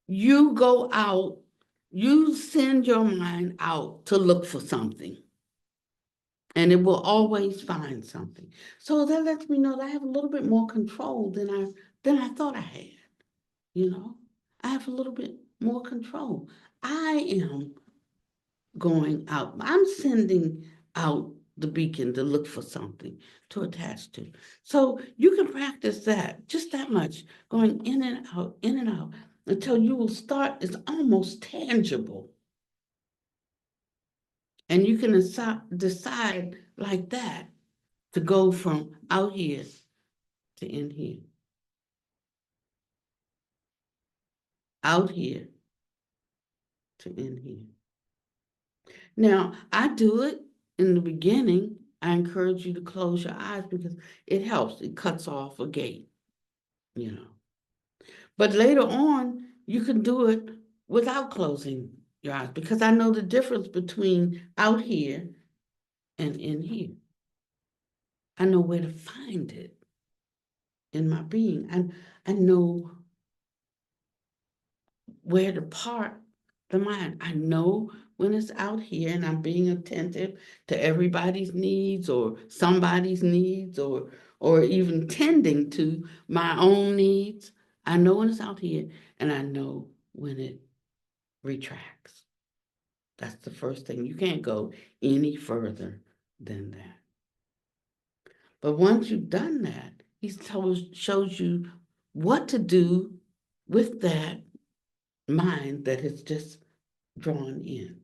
B: you go out, you send your mind out to look for something. And it will always find something. So that lets me know that I have a little bit more control than I thought I had. You know, I have a little bit more control. I am going out. I'm sending out the beacon to look for something to attach to. So you can practice that, just that much, going in and out, until you will start, it's almost tangible. And you can decide like that to go from out here to in here. Out here to in here. Now, I do it in the beginning. I encourage you to close your eyes because it helps. It cuts off a gate, you know. But later on, you can do it without closing your eyes because I know the difference between out here and in here. I know where to find it in my being. And I know where to park the mind. I know when it's out here and I'm being attentive to everybody's needs or somebody's needs or or even tending to my own needs. I know when it's out here, and I know when it retracts. That's the first thing. You can't go any further than that. But once you've done that, he shows you what to do with that mind that has just drawn in.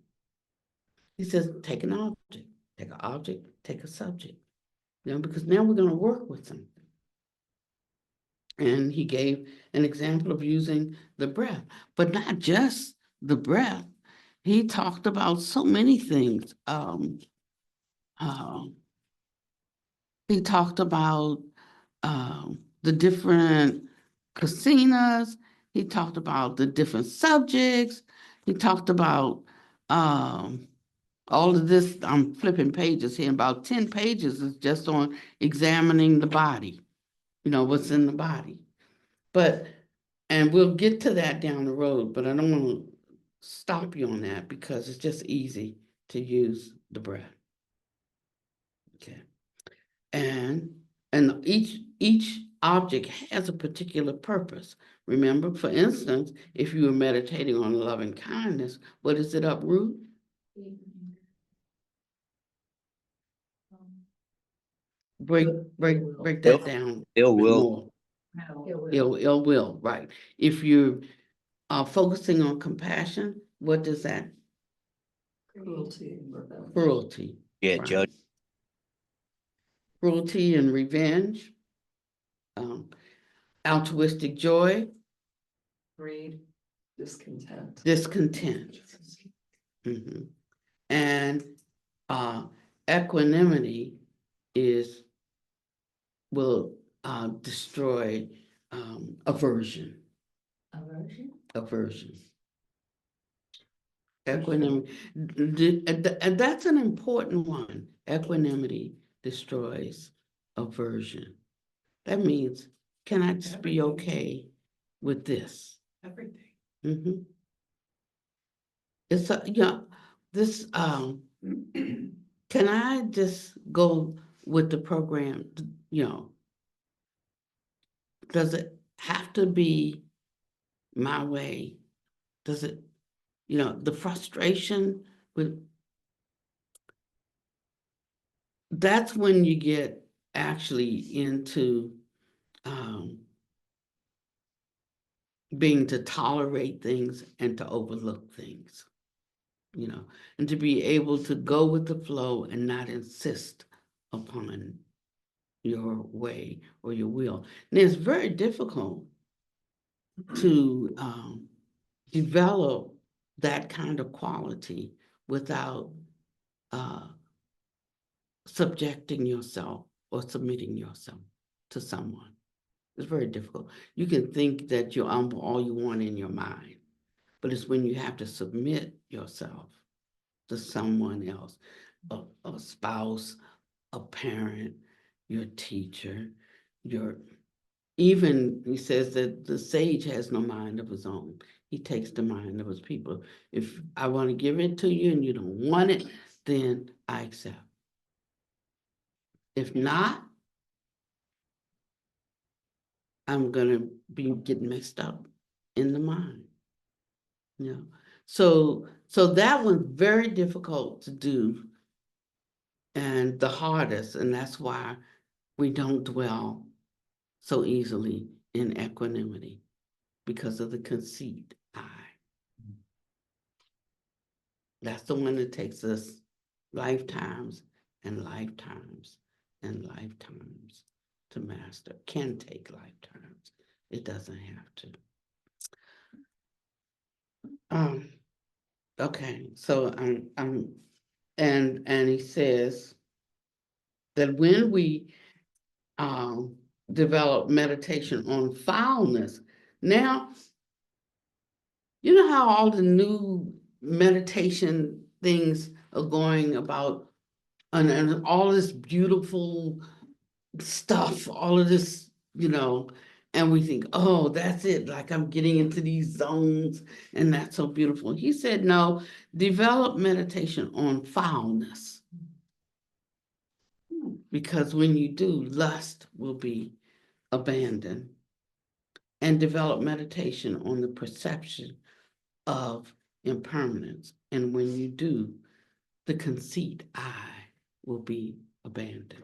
B: He says, take an object, take a subject, because now we're going to work with something. And he gave an example of using the breath, but not just the breath. He talked about so many things. He talked about the different casinas. He talked about the different subjects. He talked about all of this. I'm flipping pages here. About 10 pages is just on examining the body, what's in the body. And we'll get to that down the road, but I don't want to stop you on that because it's just easy to use the breath. Okay. And each object has a particular purpose. Remember, for instance, if you were meditating on loving kindness, what does it uproot? Break that down
G: Ill will.
B: more. Ill will, right. If you're focusing on compassion, what does that? Cruelty.
G: Yeah,
B: right.
G: judge.
B: Cruelty and revenge. Altruistic joy.
H: Greed, discontent.
B: Mhm. And equanimity will destroy aversion. Equanimity, and that's an important one. Equanimity destroys aversion. That means, can I just be okay with this?
F: Everything.
B: Mm-hmm. It's this. Can I just go with the program? Does it have to be my way? Does it? The frustration with. That's when you get actually into being to tolerate things and to overlook things, and to be able to go with the flow and not insist upon your way or your will. And it's very difficult to develop that kind of quality without subjecting yourself or submitting yourself to someone. It's very difficult. You can think that you're all you want in your mind, but it's when you have to submit yourself to someone else, a spouse, a parent, your teacher, even he says that the sage has no mind of his own. He takes the mind of his people. If I want to give it to you and you don't want it, then I accept. If not, I'm gonna be getting mixed up in the mind. So that one's very difficult to do and the hardest, and that's why we don't dwell so easily in equanimity, because of the conceit I. That's the one that takes us lifetimes and lifetimes and lifetimes to master. Can take lifetimes. It doesn't have to. Okay, so and he says that when we develop meditation on foulness, now you know how all the new meditation things are going about, and all this beautiful stuff, all of this, and we think, oh, that's it, like I'm getting into these zones and that's so beautiful. He said, no, develop meditation on foulness. Because when you do, lust will be abandoned. And develop meditation on the perception of impermanence. And when you do, the conceit I will be abandoned.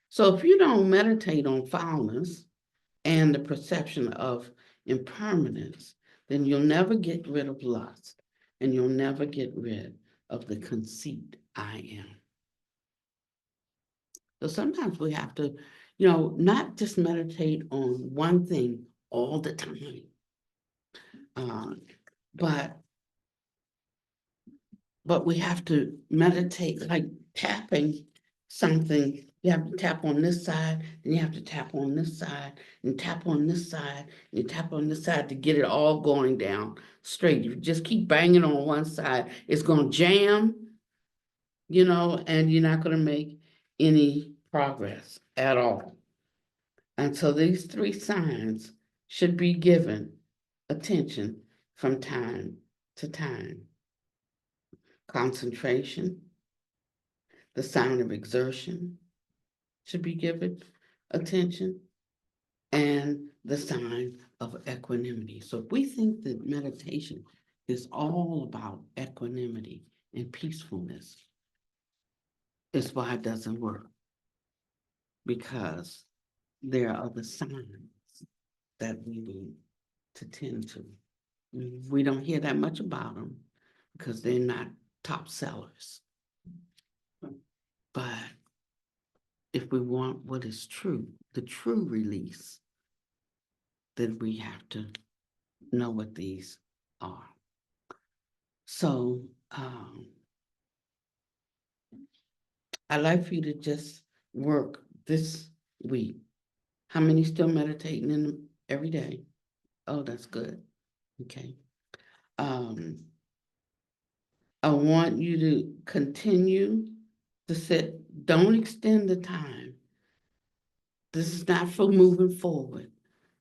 B: So if you don't meditate on foulness and the perception of impermanence, then you'll never get rid of lust and you'll never get rid of the conceit I am. So sometimes we have to, not just meditate on one thing all the time, but we have to meditate like tapping something. You have to tap on this side, and you have to tap on this side, and tap on this side, and tap on this side to get it all going down straight. You just keep banging on one side, it's gonna jam, and you're not gonna make any progress at all. And so these three signs should be given attention from time to time. Concentration, the sign of exertion should be given attention, and the sign of equanimity. So if we think that meditation is all about equanimity and peacefulness, it's why it doesn't work. Because there are other signs that we need to tend to. We don't hear that much about them because they're not top sellers. But if we want what is true, the true release, then we have to know what these are. So I'd like for you to just work this week. How many still meditating every day? Oh, that's good. Okay. I want you to continue to sit. Don't extend the time. This is not for moving forward.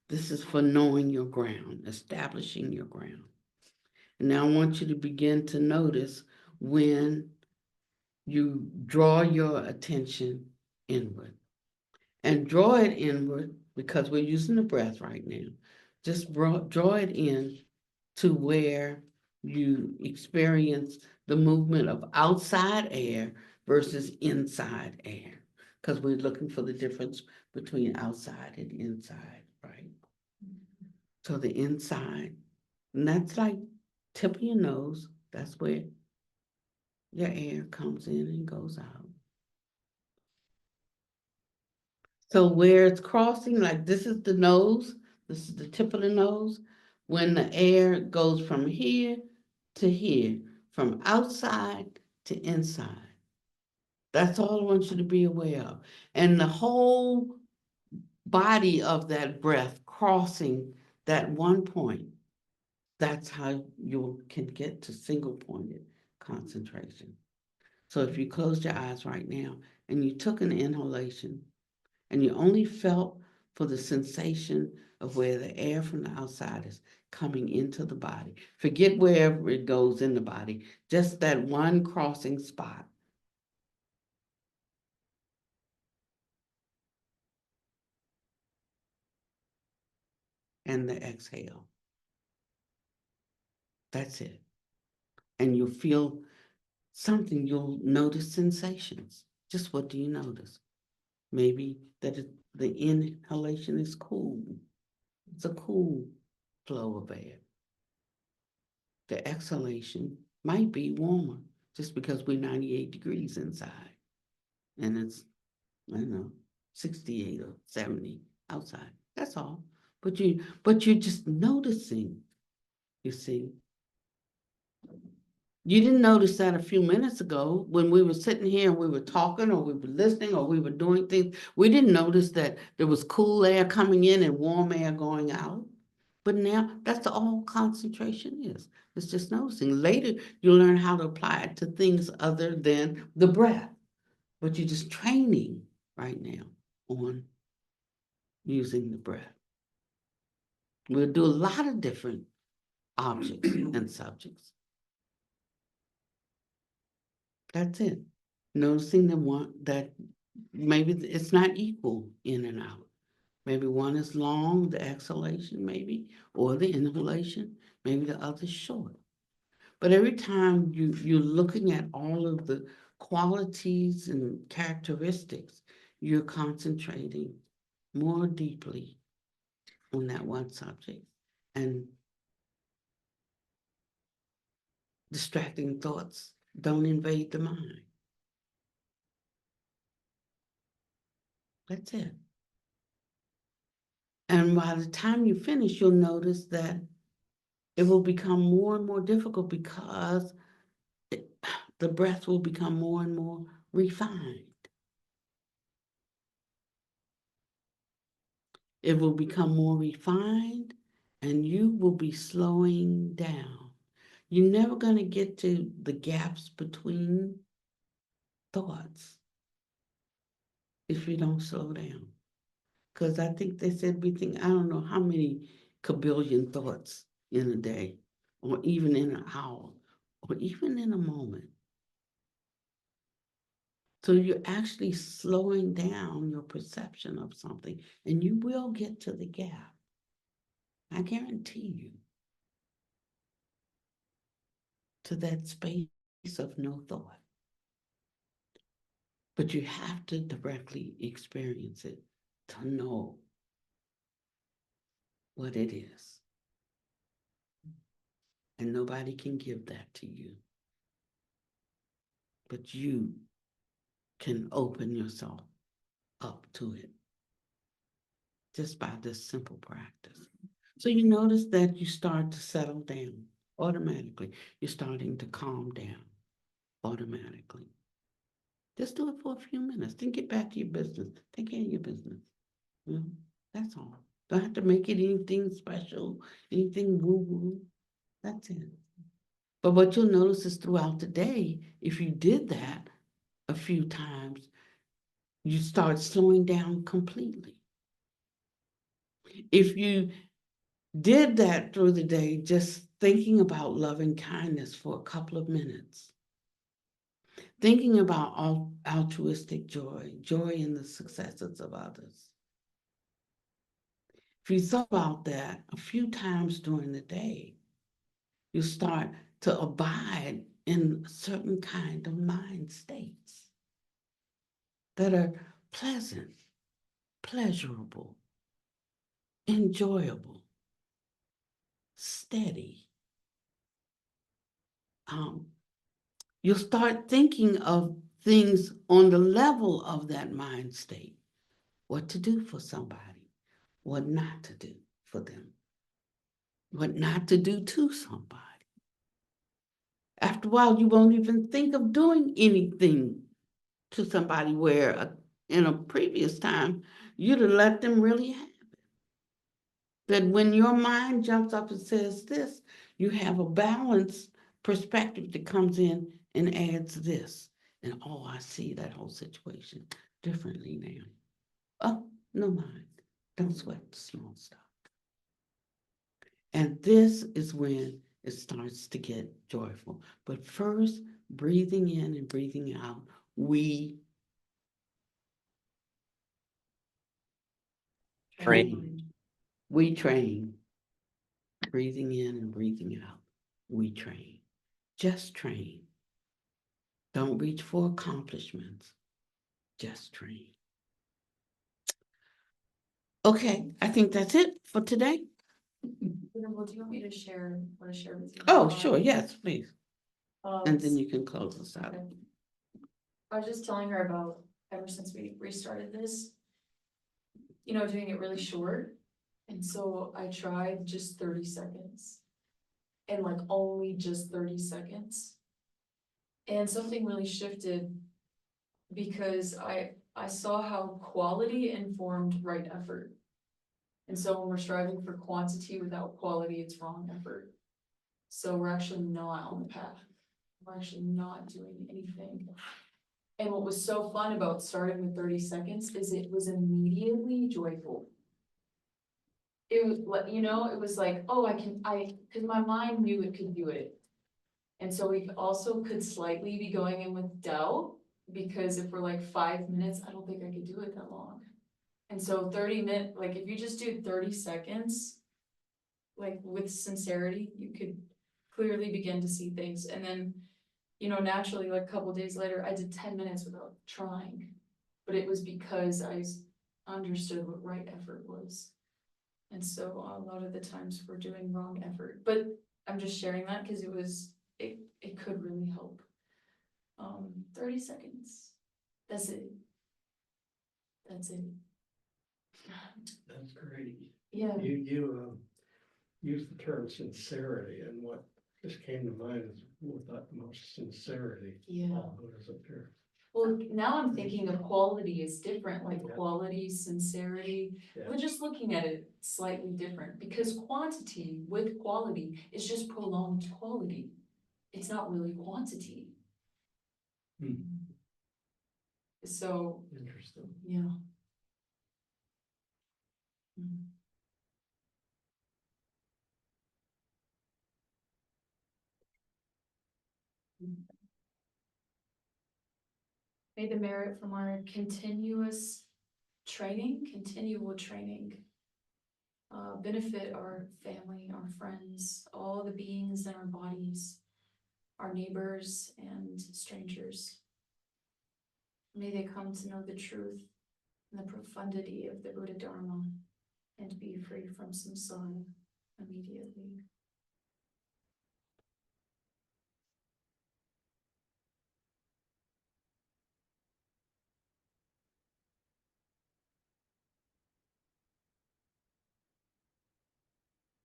B: This is for knowing your ground, establishing your ground. And now I want you to begin to notice when you draw your attention inward. And draw it inward because we're using the breath right now. Just draw it in to where you experience the movement of outside air versus inside air. Because we're looking for the difference between outside and inside, right? So the inside, and that's like tip of your nose, that's where your air comes in and goes out. So where it's crossing, like this is the nose, this is the tip of the nose, when the air goes from here to here, from outside to inside. That's all I want you to be aware of. And the whole body of that breath crossing that one point, that's how you can get to single pointed concentration. So if you closed your eyes right now and you took an inhalation and you only felt for the sensation of where the air from the outside is coming into the body. Forget wherever it goes in the body, just that one crossing spot. And the exhale. That's it. And you'll feel something, you'll notice sensations. Just what do you notice? Maybe that the inhalation is cool. It's a cool flow of air. The exhalation might be warmer just because we're 98 degrees inside. And it's, 68 or 70 outside. That's all. But you're just noticing, you see. You didn't notice that a few minutes ago when we were sitting here and we were talking or we were listening or we were doing things. We didn't notice that there was cool air coming in and warm air going out. But now that's all concentration is. It's just noticing. Later, you'll learn how to apply it to things other than the breath. But you're just training right now on using the breath. We'll do a lot of different objects and subjects. That's it. Noticing that maybe it's not equal in and out. Maybe one is long, the exhalation maybe, or the inhalation, maybe the other's short. But every time you're looking at all of the qualities and characteristics, you're concentrating more deeply on that one subject and distracting thoughts don't invade the mind. That's it. And by the time you finish, you'll notice that it will become more and more difficult because the breath will become more and more refined. It will become more refined and you will be slowing down. You're never going to get to the gaps between thoughts if you don't slow down. Because I think they said we think, I don't know how many kabillion thoughts in a day, or even in an hour, or even in a moment. So you're actually slowing down your perception of something, and you will get to the gap. I guarantee you. To that space of no thought. But you have to directly experience it to know what it is. And nobody can give that to you. But you can open yourself up to it just by this simple practice. So you notice that you start to settle down automatically. You're starting to calm down automatically. Just do it for a few minutes. Then get back to your business. Take care of your business. You know, that's all. Don't have to make it anything special, anything woo-woo. That's it. But what you'll notice is throughout the day, if you did that a few times, you start slowing down completely. If you did that through the day, just thinking about loving kindness for a couple of minutes, thinking about altruistic joy, joy in the successes of others. If you thought about that a few times during the day, you start to abide in certain kind of mind states that are pleasant, pleasurable, enjoyable, steady. You'll start thinking of things on the level of that mind state. What to do for somebody, what not to do for them, what not to do to somebody. After a while, you won't even think of doing anything to somebody where in a previous time, you'd have let them really have it. That when your mind jumps up and says this, you have a balanced perspective that comes in and adds this. And oh, I see that whole situation differently now. Oh, no mind. Don't sweat the small stuff. And this is when it starts to get joyful. But first, breathing in and breathing out, we train. We train. Breathing in and breathing out, we train. Just train. Don't reach for accomplishments. Just train. Okay, I think that's it for today.
E: Well, do you want me to share, want to share with you?
B: Oh, sure, yes, please.
E: Um,
B: And then you can close us out.
E: okay. I was just telling her about, ever since we restarted this, you know, doing it really short. And so I tried just 30 seconds. And like only just 30 seconds. And something really shifted because I saw how quality informed right effort. And so when we're striving for quantity without quality, it's wrong effort. So we're actually not on the path. We're actually not doing anything. And what was so fun about starting with 30 seconds is it was immediately joyful. It was like, you know, it was like, oh, because my mind knew it could do it. And so we also could slightly be going in with doubt, because if we're like 5 minutes, I don't think I could do it that long. And so 30 minutes, like if you just do 30 seconds, like with sincerity, you could clearly begin to see things. And then, you know, naturally, like a couple days later, I did 10 minutes without trying. But it was because understood what right effort was. And so a lot of the times we're doing wrong effort, but I'm just sharing that because it could really help. 30 seconds. That's it. That's it.
D: That's great.
E: Yeah.
D: You used the term sincerity, and what just came to mind is with utmost sincerity.
E: Yeah.
D: What is up here?
E: Well, now I'm thinking of quality is different, like
D: Yeah.
E: quality, sincerity.
D: Yeah.
E: We're just looking at it slightly different because quantity with quality is just prolonged quality. It's not really quantity.
D: Hmm.
E: So,
D: Interesting.
E: yeah. Mm. May the merit from our continuous training, continual training, benefit our family, our friends, all the beings in our bodies, our neighbors and strangers. May they come to know the truth and the profundity of the Buddha Dharma and be free from samsara immediately.